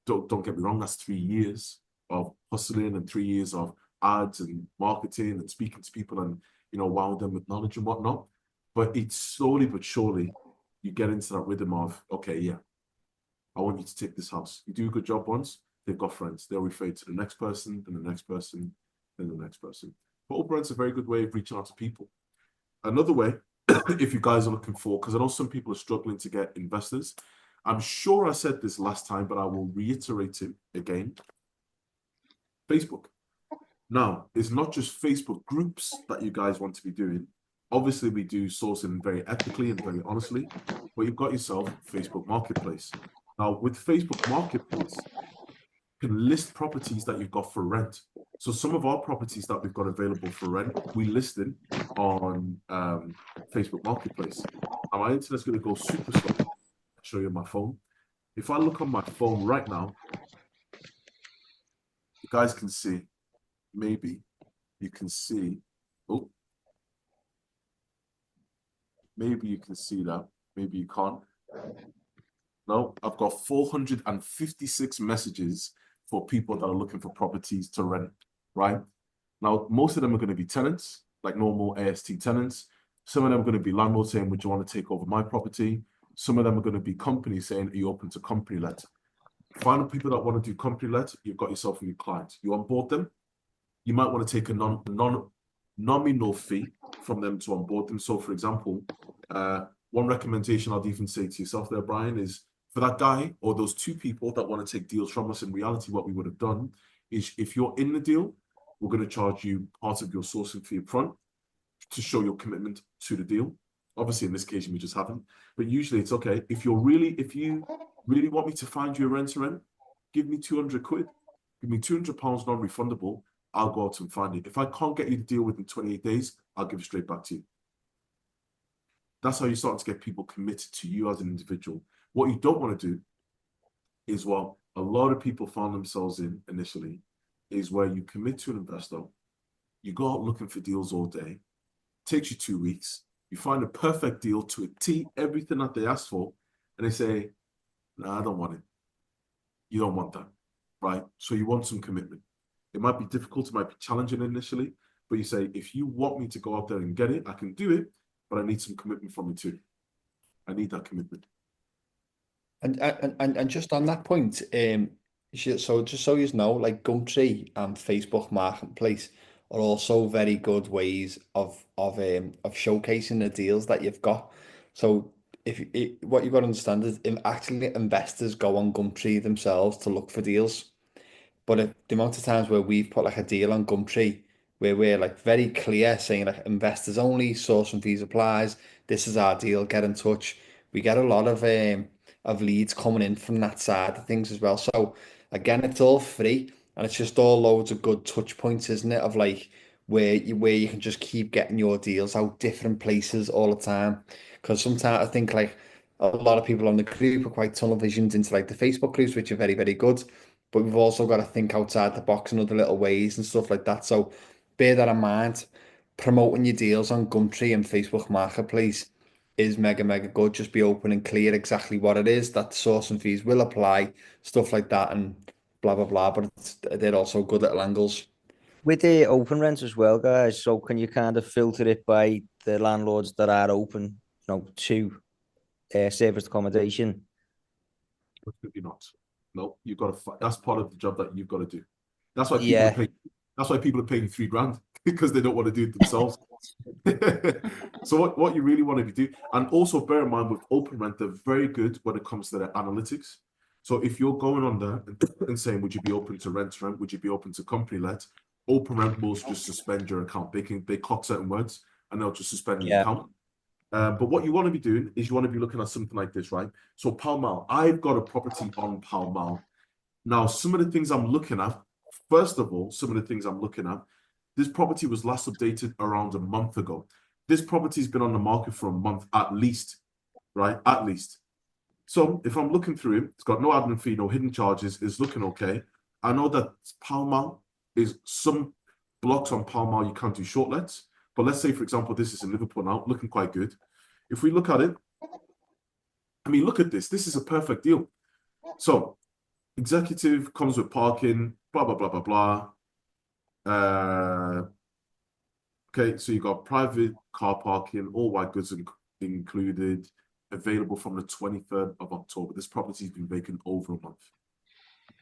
Don't get me wrong. That's 3 years of hustling and 3 years of ads and marketing and speaking to people and, wowing them with knowledge and whatnot. But it's slowly but surely you get into that rhythm of, okay, yeah, I want you to take this house. You do a good job once, they've got friends. They'll refer you to the next person, then the next person, then the next person. But open rent's a very good way of reaching out to people. Another way, if you guys are looking for, because I know some people are struggling to get investors. I'm sure I said this last time, but I will reiterate it again. Facebook. Now, it's not just Facebook groups that you guys want to be doing. Obviously, we do sourcing very ethically and very honestly, but you've got yourself Facebook Marketplace. Now, with Facebook Marketplace, you can list properties that you've got for rent. So some of our properties that we've got available for rent, we listed on Facebook Marketplace. Now, my internet's going to go super slow. I'll show you my phone. If I look on my phone right now, you guys can see, maybe you can see, oh, maybe you can see that, maybe you can't. No, I've got 456 messages for people that are looking for properties to rent, right? Now, most of them are going to be tenants, like normal AST tenants. Some of them are going to be landlords saying, would you want to take over my property? Some of them are going to be companies saying, are you open to company let? Find people that want to do company let, you've got yourself a new client. You onboard them. You might want to take a nominal fee from them to onboard them. So, for example, one recommendation I'd even say to yourself there, Brian, is for that guy or those 2 people that want to take deals from us, in reality, what we would have done is if you're in the deal, we're going to charge you part of your sourcing fee up front to show your commitment to the deal. Obviously, in this case, we just haven't. But usually it's okay. If you really want me to find you a rent-to-rent, give me 200 quid. Give me £200 non-refundable. I'll go out and find it. If I can't get you the deal within 28 days, I'll give it straight back to you. That's how you start to get people committed to you as an individual. What you don't want to do is, well, a lot of people found themselves in initially is where you commit to an investor, you go out looking for deals all day, takes you 2 weeks, you find a perfect deal to a T, everything that they asked for, and they say, "Nah, I don't want it." You don't want that, right? So you want some commitment. It might be difficult, it might be challenging initially, but you say, if you want me to go out there and get it, I can do it, but I need some commitment from you too. I need that commitment. And just on that point, so just so you know, like Gumtree and Facebook Marketplace are also very good ways of showcasing the deals that you've got. So what you've got to understand is if actually investors go on Gumtree themselves to look for deals. But if the amount of times where we've put like a deal on Gumtree where we're like very clear saying like investors only, source and fees applies, this is our deal, get in touch. We get a lot of leads coming in from that side of things as well. So again, it's all free and it's just all loads of good touch points, isn't it? Of like where you can just keep getting your deals out different places all the time. Because sometimes I think like a lot of people on the group are quite tunnel visioned into like the Facebook groups, which are very, very good. But we've also got to think outside the box in other little ways and stuff like that. So bear that in mind. Promoting your deals on Gumtree and Facebook Marketplace is mega, mega good. Just be open and clear exactly what it is that the source and fees will apply, stuff like that, and blah, blah, blah. But they're also good little angles. With the open rents as well, guys. So can you kind of filter it by the landlords that are open, to serviced accommodation? Absolutely not. No, you've got to. That's part of the job that you've got to do. That's why people Yeah. are paying. That's why people are paying £3,000 because they don't want to do it themselves. So what you really want to do, and also bear in mind with open rent, they're very good when it comes to their analytics. So if you're going on there and saying, would you be open to rent? Would you be open to company let? Open rent will just suspend your account. They clock certain words and they'll just suspend the account. But what you want to be doing is you want to be looking at something like this, right? So Pall Mall, I've got a property on Pall Mall. Now, some of the things I'm looking at, first of all, this property was last updated around a month ago. This property's been on the market for a month at least, right? At least. So if I'm looking through it, it's got no admin fee, no hidden charges, it's looking okay. I know that Pall Mall is some blocks on Pall Mall you can't do short lets. But let's say, for example, this is in Liverpool now, looking quite good. If we look at it, I mean, look at this. This is a perfect deal. So executive comes with parking, blah, blah, blah, blah, blah. Okay, so you got private car parking, all white goods included, available from the 23rd of October. This property's been vacant over a month.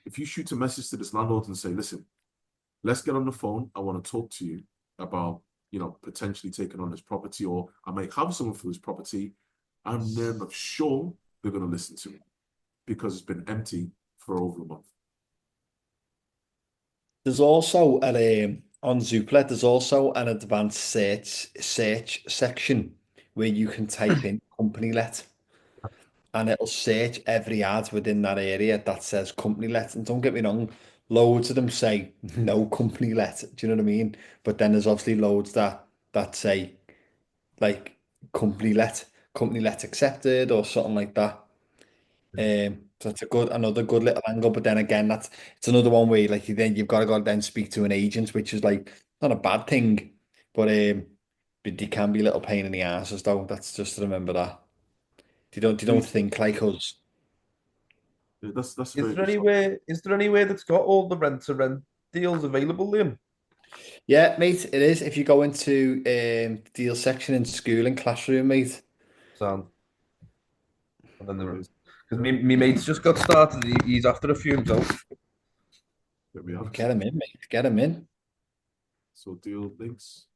If you shoot a message to this landlord and say, listen, let's get on the phone. I want to talk to you about, potentially taking on this property, or I may have someone for this property, and then I'm sure they're going to listen to me because it's been empty for over a month. There's also on Zoopla, there's also an advanced search section where you can type in company let and it'll search every ad within that area that says company let. And don't get me wrong, loads of them say no company let. Do you know what I mean? But then there's obviously loads that say like company let accepted or something like that. So it's another good little angle. But then again, it's another one where like you've got to go then speak to an agent, which is like not a bad thing, but they can be a little pain in the asses though. That's just to remember that. You don't think like us. Yeah, that's Is very there good stuff. anywhere that's got all the rent to rent deals available, Liam? Yeah, mate, it is. If you go into deal section in school and classroom, mate. Sound. And then there is. Because me mate's just got started. He's after a few himself. There we are. Get him in, mate. Get him in. So deal links.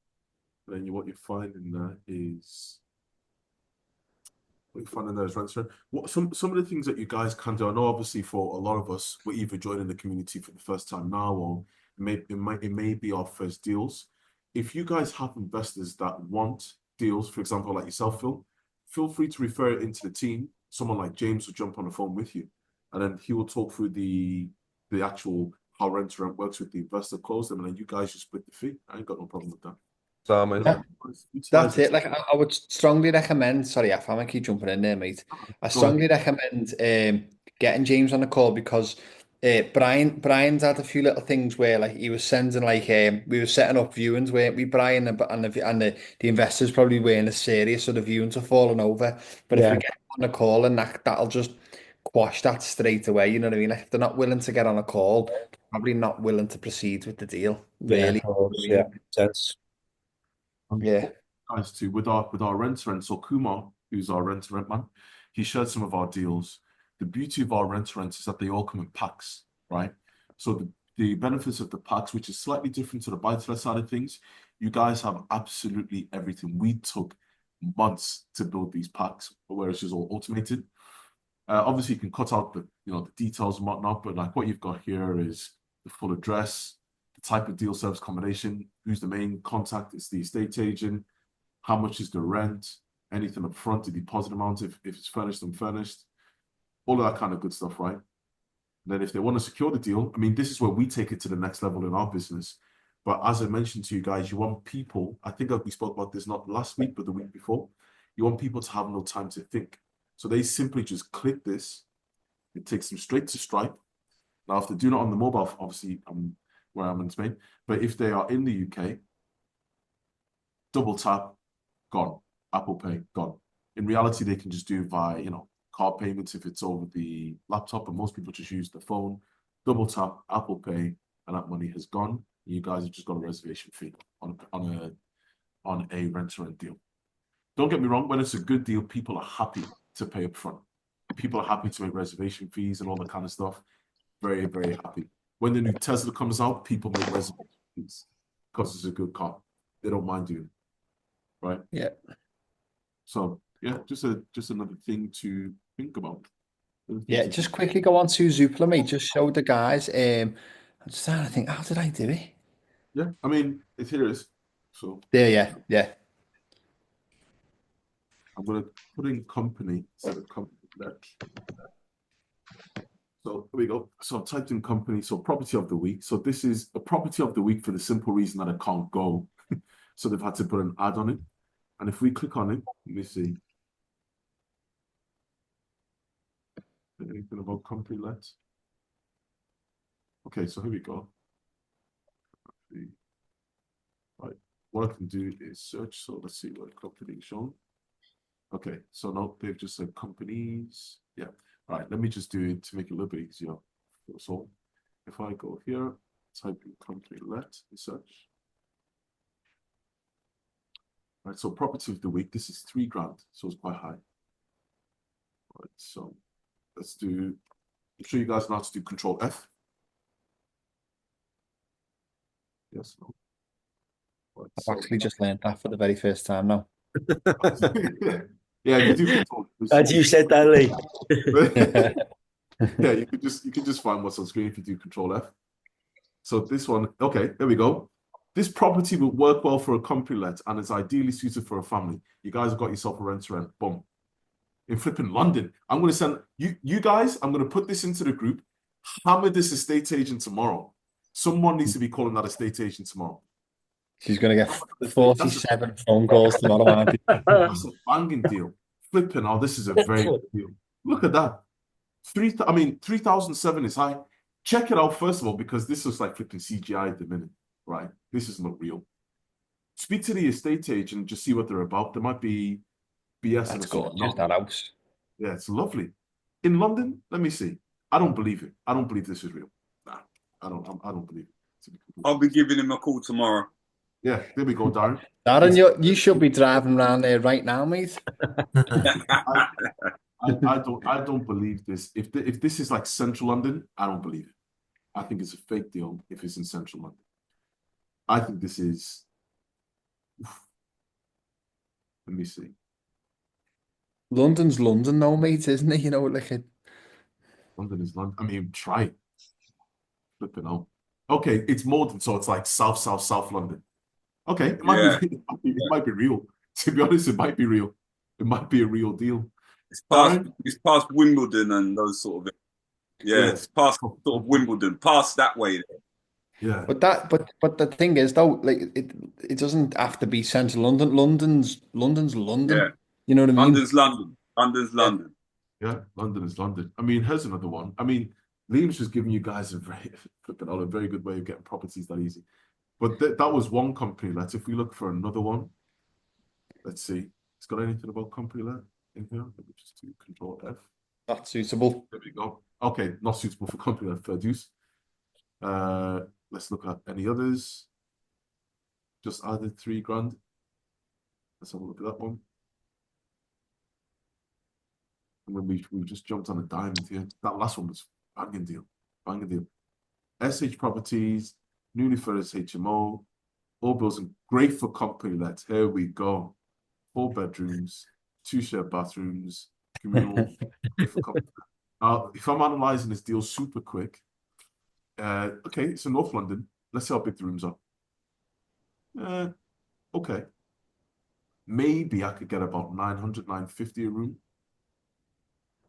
Then what you find in there is rent. What some of the things that you guys can do. I know obviously for a lot of us, we're either joining the community for the first time now, or it may be our first deals. If you guys have investors that want deals, for example, like yourself, Phil, feel free to refer it into the team. Someone like James will jump on the phone with you, and then he will talk through the actual how rent to rent works with the investor, close them, and then you guys just split the fee. I ain't got no problem with that. Yeah. That's it. Like I would strongly recommend. Sorry, I keep jumping in there, mate. I strongly recommend getting James on the call because Brian's had a few little things where like he was sending like we were setting up viewings, weren't we, Brian, and the investors probably weren't as serious, so the viewings are falling over. But if we Yeah. get on a call and that'll just quash that straight away, you know what I mean? Like if they're not willing to get on a call, they're probably not willing to proceed with the deal, Yeah, really. of course, yeah, makes sense. Yeah. Guys, too, with our rent to rent. So Kumar, who's our rent to rent man, he shared some of our deals. The beauty of our rent to rent is that they all come in packs, right? So the benefits of the packs, which is slightly different to the buy-to-let side of things, you guys have absolutely everything. We took months to build these packs, whereas it's all automated. Obviously, you can cut out the details and whatnot, but like what you've got here is the full address, the type of deal service combination, who's the main contact, it's the estate agent, how much is the rent, anything up front, the deposit amount, if it's furnished, unfurnished, all of that kind of good stuff, right? Then if they want to secure the deal, I mean, this is where we take it to the next level in our business. But as I mentioned to you guys, you want people, I think we spoke about this not last week, but the week before, you want people to have no time to think. So they simply just click this, it takes them straight to Stripe. Now, if they do not on the mobile, obviously, where I'm in Spain, but if they are in the UK, double tap, gone. Apple Pay, gone. In reality, they can just do via, card payments if it's over the laptop, but most people just use the phone, double tap, Apple Pay, and that money has gone. You guys have just got a reservation fee on a rent-to-rent deal. Don't get me wrong, when it's a good deal, people are happy to pay up front. People are happy to make reservation fees and all that kind of stuff. Very, very happy. When the new Tesla comes out, people make reservation fees because it's a good car. They don't mind doing it, right? Yeah. So yeah, just another thing to think about. Yeah, just quickly go on to Zoopla, mate. Just show the guys. I'm just trying to think, how did I do it? Yeah, I mean, here it is. So There, yeah. I'm gonna put in company instead of company let. So here we go. So I've typed in company. So property of the week. So this is a property of the week for the simple reason that I can't go. So they've had to put an ad on it. And if we click on it, let me see. Anything about company let? Okay, so here we go. Right. What I can do is search. So let's see what company is shown. Okay, so now they've just said companies. Yeah. All right, let me just do it to make it a little bit easier for us all. If I go here, type in company let and search. All right, so property of the week, this is £3,000, so it's quite high. All right, so let's do, I'm sure you guys know how to do Control F. Yes, no. Right, I've actually just learned that for the very first time now. Yeah, you do Control. As you said that, Lee. Yeah, you could just find what's on screen if you do Control F. So this one, okay, there we go. This property will work well for a company let and is ideally suited for a family. You guys have got yourself a rent-to-rent. Boom. In flipping London, I'm going to send you guys. I'm going to put this into the group. Hammer this estate agent tomorrow. Someone needs to be calling that estate agent tomorrow. She's going to get 47 phone calls tomorrow, aren't you? That's a banging deal. Flipping, oh, this is a very good deal. Look at that. 3,007 is high. Check it out first of all, because this is like flipping CGI at the minute, right? This is not real. Speak to the estate agent and just see what they're about. There might be BS. That's gorgeous, that house. Yeah, it's lovely. In London, let me see. I don't believe it. I don't believe this is real. Nah, I don't believe it. I'll be giving him a call tomorrow. Yeah, there we go, Darren. Darren, you should be driving around there right now, mate. I don't believe this. If this is like central London, I don't believe it. I think it's a fake deal if it's in central London. I think this is. Let me see. London's London, though, mate, isn't it? You know, like London is London. I mean, try it. Flipping out. Okay, it's more than so. It's like South London. Okay, it might be real. To be honest, it might be real. It might be a real deal. It's past Wimbledon and those sort of. Yeah, it's past sort of Wimbledon, past that way. Yeah. But the thing is though, like it doesn't have to be central London. London's London. Yeah. You know what I mean? London's London. London's London. Yeah, London is London. I mean, here's another one. I mean, Liam's just giving you guys a very good way of getting properties that easy. But that was one company let. If we look for another one, let's see. It's got anything about company let in here? Let me just do Control F. Not suitable. There we go. Okay, not suitable for company let, fair dues. Let's look at any others. Just added 3 grand. Let's have a look at that one. And then we just jumped on a diamond here. That last one was banging deal. Banging deal. SH Properties, newly furnished HMO, all bills and great for company let. Here we go. 4 bedrooms, 2 shared bathrooms, communal. Great for company. If I'm analysing this deal super quick, okay, it's in North London. Let's see how big the rooms are. Okay. Maybe I could get about 900, 950 a room.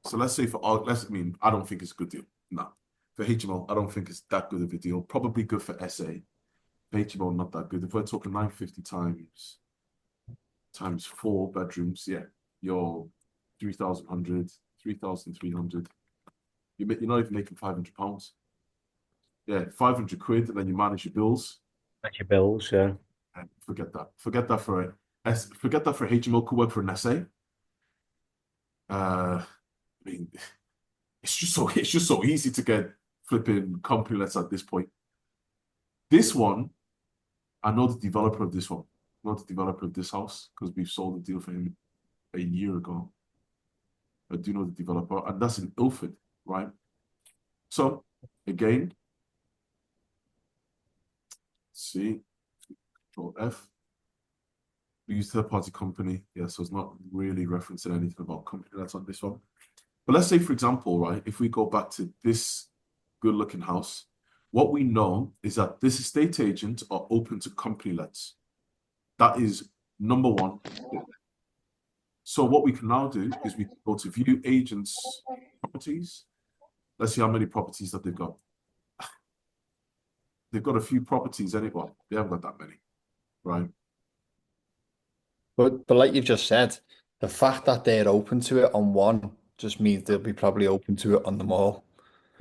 So let's say I don't think it's a good deal. No. For HMO, I don't think it's that good of a deal. Probably good for SA. For HMO, not that good. If we're talking 950 times 4 bedrooms, yeah, you're 3,100, 3,300. You're not even making £500. Yeah, 500 quid, and then you manage your bills. That's your bills, yeah. Forget that. Forget that for HMO. Could work for an SA. I mean, it's just so easy to get flipping company lets at this point. This one, I know the developer of this one. I know the developer of this house because we've sold the deal for him a year ago. I do know the developer, and that's in Ilford, right? So again, let's see, Control F. We use third-party company. Yeah, so it's not really referencing anything about company that's on this one. But let's say, for example, right, if we go back to this good-looking house, what we know is that this estate agent are open to company lets. That is number one. So what we can now do is we can go to view agents' properties. Let's see how many properties that they've got. They've got a few properties anyway. They haven't got that many, right? But like you've just said, the fact that they're open to it on one just means they'll be probably open to it on them all.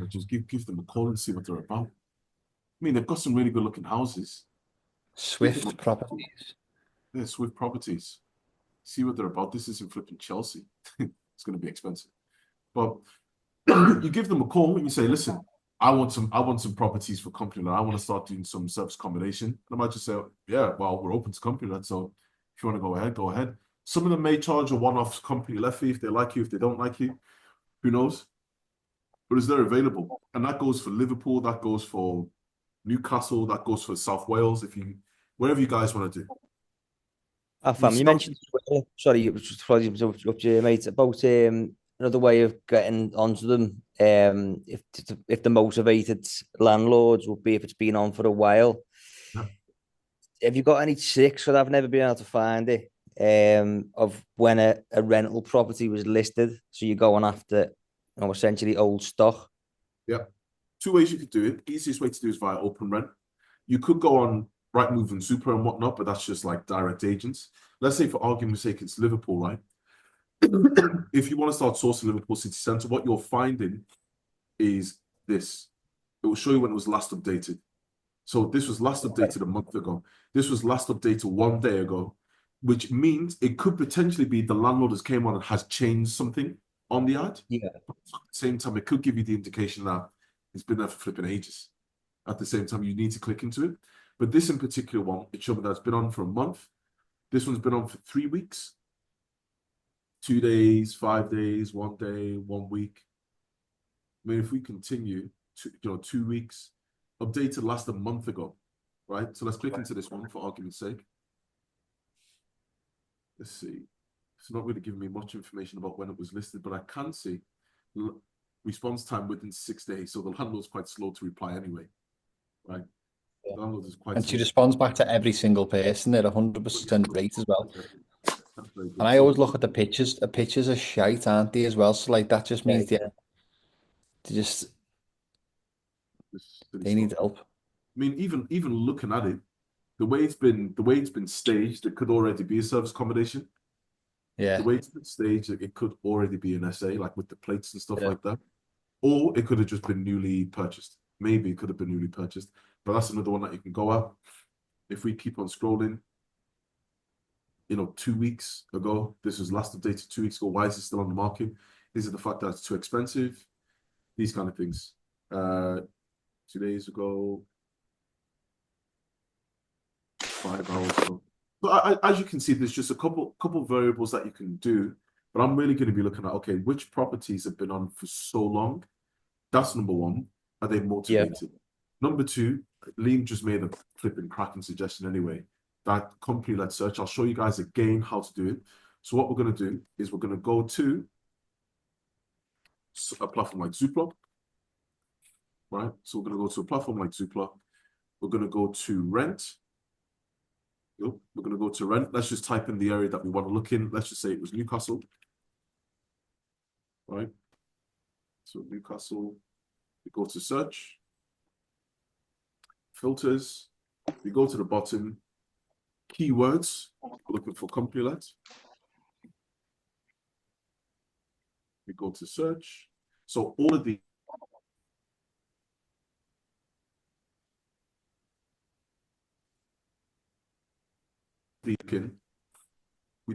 Just give them a call and see what they're about. I mean, they've got some really good-looking houses. Swift Properties. Yeah, Swift Properties. See what they're about. This isn't flipping Chelsea. It's going to be expensive. But you give them a call and you say, listen, I want some properties for company let. I want to start doing some service accommodation. And I might just say, yeah, well, we're open to company let. So if you want to go ahead, go ahead. Some of them may charge a one-off company let fee if they like you, if they don't like you. Who knows? But is there available? And that goes for Liverpool, that goes for Newcastle, that goes for South Wales, wherever you guys want to do. Fam, you mentioned, sorry, just up to you, mate, about another way of getting onto them. If the motivated landlords would be if it's been on for a while. Yeah. Have you got any tricks? Because I've never been able to find it. Of when a rental property was listed, so you're going after, essentially old stock. Yeah, 2 ways you could do it. Easiest way to do is via open rent. You could go on Rightmove and Super and whatnot, but that's just like direct agents. Let's say, for argument's sake, it's Liverpool, right? If you want to start sourcing Liverpool city centre, what you're finding is this. It will show you when it was last updated. So this was last updated a month ago. This was last updated 1 day ago, which means it could potentially be the landlord has came on and has changed something on the ad. Yeah. But at the same time, it could give you the indication that it's been there for flipping ages. At the same time, you need to click into it. But this in particular one, it showed me that it's been on for a month. This one's been on for 3 weeks. 2 days, 5 days, 1 day, 1 week. I mean, if we continue to, 2 weeks, updated last a month ago, right? So let's click into this one for argument's sake. Let's see. It's not really giving me much information about when it was listed, but I can see response time within 6 days. So the landlord's quite slow to reply anyway, right? The landlord is quite And slow. she responds back to every single person. They're 100% rate as well. That's very good. And I always look at the pictures. The pictures are shite, aren't they, as well? So like that just means they need help. I mean, even looking at it, the way it's been staged, it could already be a service accommodation. Yeah. The way it's been staged, it could already be an SA, like with the plates and stuff like that. Or it could have just been newly purchased. Maybe it could have been newly purchased, but that's another one that you can go at. If we keep on scrolling, 2 weeks ago, this was last updated 2 weeks ago. Why is it still on the market? Is it the fact that it's too expensive? These kind of things. 2 days ago, 5 hours ago. But as you can see, there's just a couple variables that you can do. But I'm really going to be looking at, okay, which properties have been on for so long? That's number one. Are they motivated? Number two, Liam just made a flipping cracking suggestion anyway. That company-led search. I'll show you guys again how to do it. So what we're going to do is we're going to go to a platform like Zoopla, right? So we're going to go to a platform like Zoopla. We're going to go to rent. We're going to go to rent. Let's just type in the area that we want to look in. Let's just say it was Newcastle, right? So Newcastle, we go to search, filters, we go to the bottom, keywords, we're looking for company-led. We go to search. So all of the we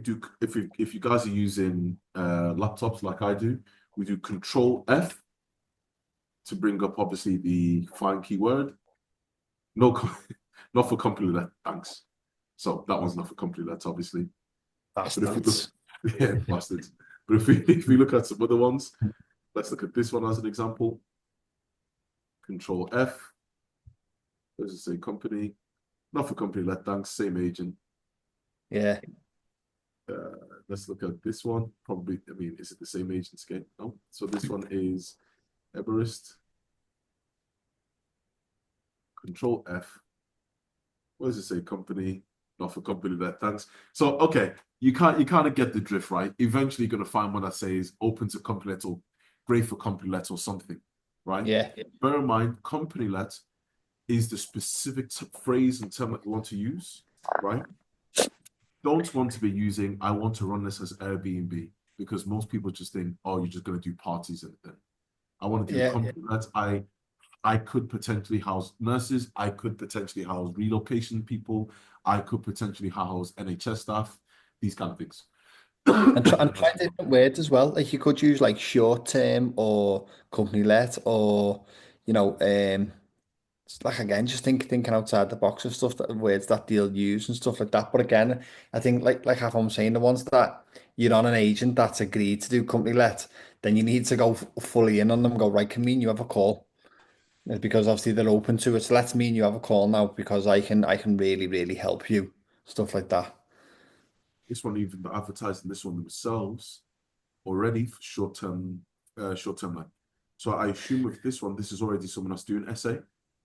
do, if you guys are using laptops like I do, we do Control F to bring up obviously the find keyword. No, not for company-led, thanks. So that one's not for company-led, obviously. Bastards. Yeah, bastards. But if we look at some other ones, let's look at this one as an example. Control F. Let's just say company. Not for company-led, thanks. Same agent. Yeah. Let's look at this one. Probably, I mean, is it the same agents again? No. So this one is Everest. Control F. What does it say? Company. Not for company-led, thanks. So okay, you kind of get the drift, right? Eventually, you're gonna find one that says open to company-led or great for company-led or something, right? Yeah. Bear in mind, company-led is the specific phrase and term that you want to use, right? Don't want to be using, I want to run this as Airbnb, because most people just think, oh, you're just going to do parties and then. I want to do company-led. I could potentially house nurses. I could potentially house relocation people. I could potentially house NHS staff, these kind of things. And try different words as well. Like you could use like short term or company let or like again, just thinking outside the box of stuff that words that they'll use and stuff like that. But again, I think like how I'm saying, the ones that you're on an agent that's agreed to do company let, then you need to go fully in on them. Go right, can mean you have a call because obviously they're open to it. So let's mean you have a call now because I can really help you. Stuff like that. This one even advertising this one themselves already for short-term like. So I assume with this one, this is already someone that's doing SA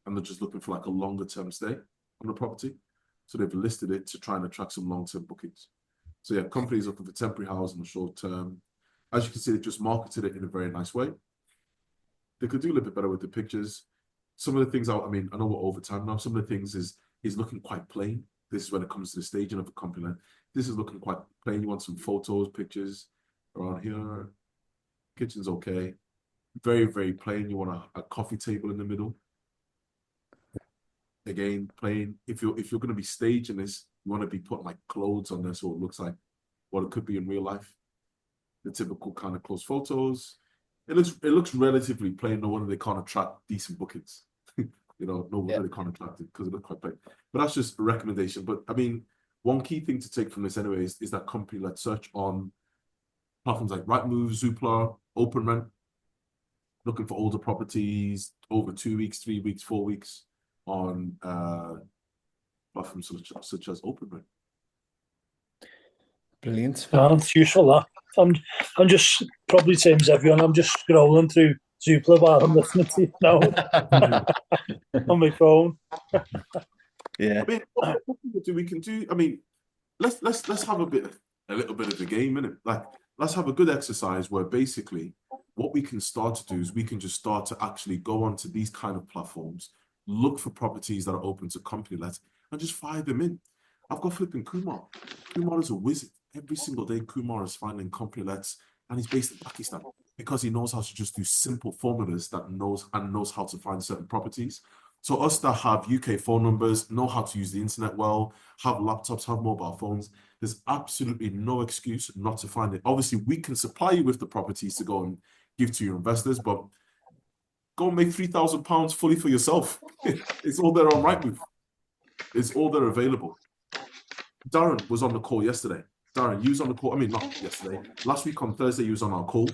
and they're just looking for like a longer term stay on the property. So they've listed it to try and attract some long-term bookings. So yeah, companies looking for temporary housing or short term. As you can see, they just marketed it in a very nice way. They could do a little bit better with the pictures. Some of the things, I mean, I know we're over time now. Some of the things is looking quite plain. This is when it comes to the staging of a company. This is looking quite plain. You want some photos, pictures around here. Kitchen's okay. Very, very plain. You want a coffee table in the middle. Again, plain. If you're going to be staging this, you want to be putting like clothes on there so it looks like what it could be in real life. The typical kind of close photos. It looks relatively plain. No wonder they can't attract decent bookings. No wonder they can't attract it because it looks quite plain. But that's just a recommendation. But I mean, one key thing to take from this anyway is that company-led search on platforms like Rightmove, Zoopla, OpenRent, looking for older properties over 2 weeks, 3 weeks, 4 weeks on platforms such as OpenRent. Brilliant. It's useful that. I'm just probably same as everyone. I'm just scrolling through Zoopla while I'm listening to you now on my phone. Yeah. I mean, what we can do. I mean, let's have a little bit of a game, innit? Like, let's have a good exercise where basically what we can start to do is we can just start to actually go onto these kind of platforms, look for properties that are open to company-led, and just fire them in. I've got flipping Kumar. Kumar is a wizard. Every single day, Kumar is finding company-lets and he's based in Pakistan because he knows how to just do simple formulas that knows how to find certain properties. So us that have UK phone numbers, know how to use the internet well, have laptops, have mobile phones, there's absolutely no excuse not to find it. Obviously, we can supply you with the properties to go and give to your investors, but go and make £3,000 fully for yourself. It's all there on Rightmove. It's all there available. Darren was on the call yesterday. Darren, you was on the call. I mean, not yesterday. Last week on Thursday, you was on our call.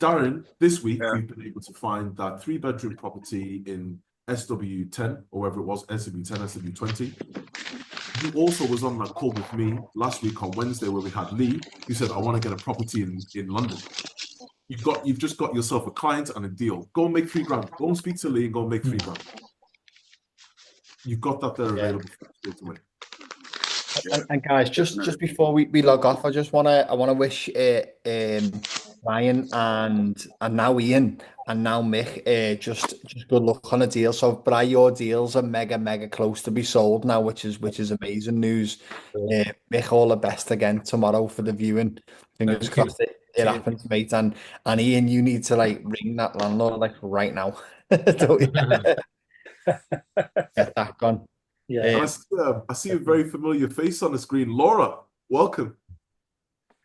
Darren, this week, we've been able to find that 3-bedroom property in SW10, or wherever it was, SW10, SW20. He also was on that call with me last week on Wednesday where we had Lee, who said, I want to get a property in London. You've just got yourself a client and a deal. Go and make £3,000. Go and speak to Lee and go and make £3,000. You've got that there available straight away. And guys, just before we log off, I want to wish Ryan and now Ian and now Mick just good luck on a deal. So, Bri, your deals are mega close to be sold now, which is amazing news. Mick, all the best again tomorrow for the viewing. Fingers crossed it happens, mate. And Ian, you need to ring that landlord right now. Don't you? Get that gone. Yeah. I see a very familiar face on the screen. Laura, welcome.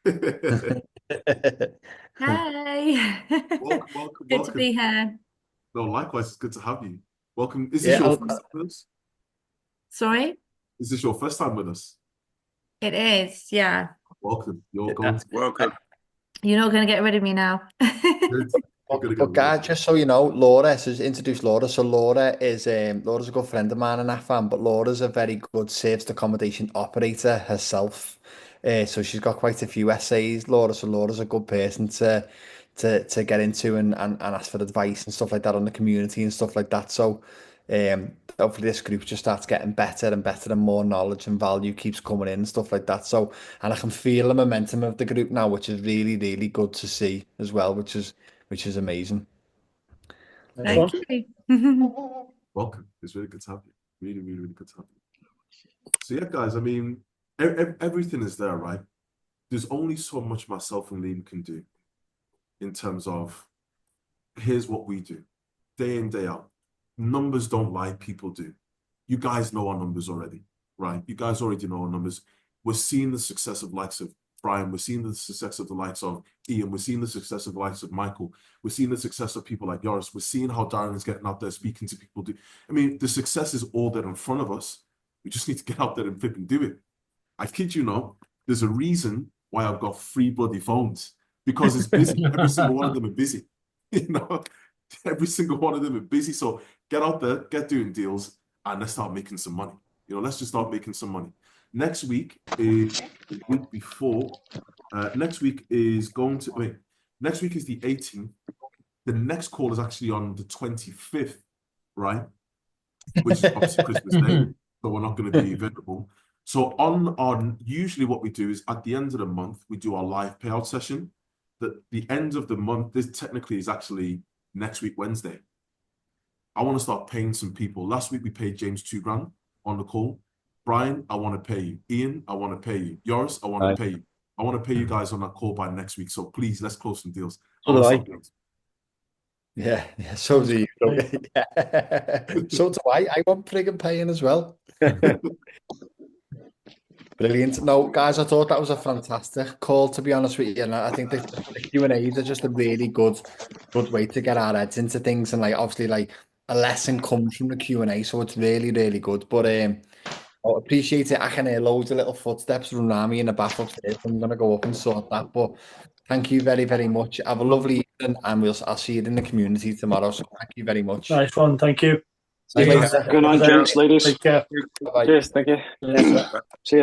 Hey. Welcome. Good to be here. No, likewise, it's good to have you. Welcome. Is this your first time with us? Sorry? Is this your first time with us? It is, yeah. Welcome. Welcome. You're not going to get rid of me now. But guys, just so you know, Laura, so introduce Laura. So Laura's a good friend of mine in Afan, but Laura's a very good serviced accommodation operator herself. So she's got quite a few essays, Laura. So Laura's a good person to get into and ask for advice and stuff like that on the community and stuff like that. So hopefully this group just starts getting better and better and more knowledge and value keeps coming in and stuff like that. So, and I can feel the momentum of the group now, which is really good to see as well, which is amazing. Thank you. Welcome. It's really good to have you. Really good to have you. So yeah, guys, I mean, everything is there, right? There's only so much myself and Liam can do in terms of here's what we do day in, day out. Numbers don't lie, people do. You guys know our numbers already, right? You guys already know our numbers. We're seeing the success of likes of Brian. We're seeing the success of the likes of Ian. We're seeing the success of the likes of Michael. We're seeing the success of people like Joris. We're seeing how Darren is getting out there speaking to people. I mean, the success is all there in front of us. We just need to get out there and flip and do it. I kid you not, there's a reason why I've got 3 bloody phones, because it's busy. Every single one of them are busy. You know, every single one of them are busy. So get out there, get doing deals, and let's start making some money. You know, let's just start making some money. Next week is the week before. Next week is next week is the 18th. The next call is actually on the 25th, right? Which is obviously Christmas Day, so we're not going to be available. So usually what we do is at the end of the month, we do our live payout session. The end of the month, this technically is actually next week, Wednesday. I want to start paying some people. Last week we paid James £2,000 on the call. Brian, I want to pay you. Ian, I want to pay you. Joris, I want to pay you. I want to pay you guys on that call by next week. So please, let's close some deals. Yeah, so do you. Yeah. So do I. I want friggin' paying as well. Brilliant. No, guys, I thought that was a fantastic call, to be honest with you. And I think the Q&As are just a really good way to get our heads into things. And obviously, a lesson comes from the Q&A. So it's really good. But I appreciate it. I can hear loads of little footsteps around me in the bath upstairs. I'm going to go up and sort that. But thank you very much. Have a lovely evening, and I'll see you in the community tomorrow. So thank you very much. Nice one. Thank you. See you later. Good night, gents, ladies. Take care. Cheers. Thank you. Yeah. See ya.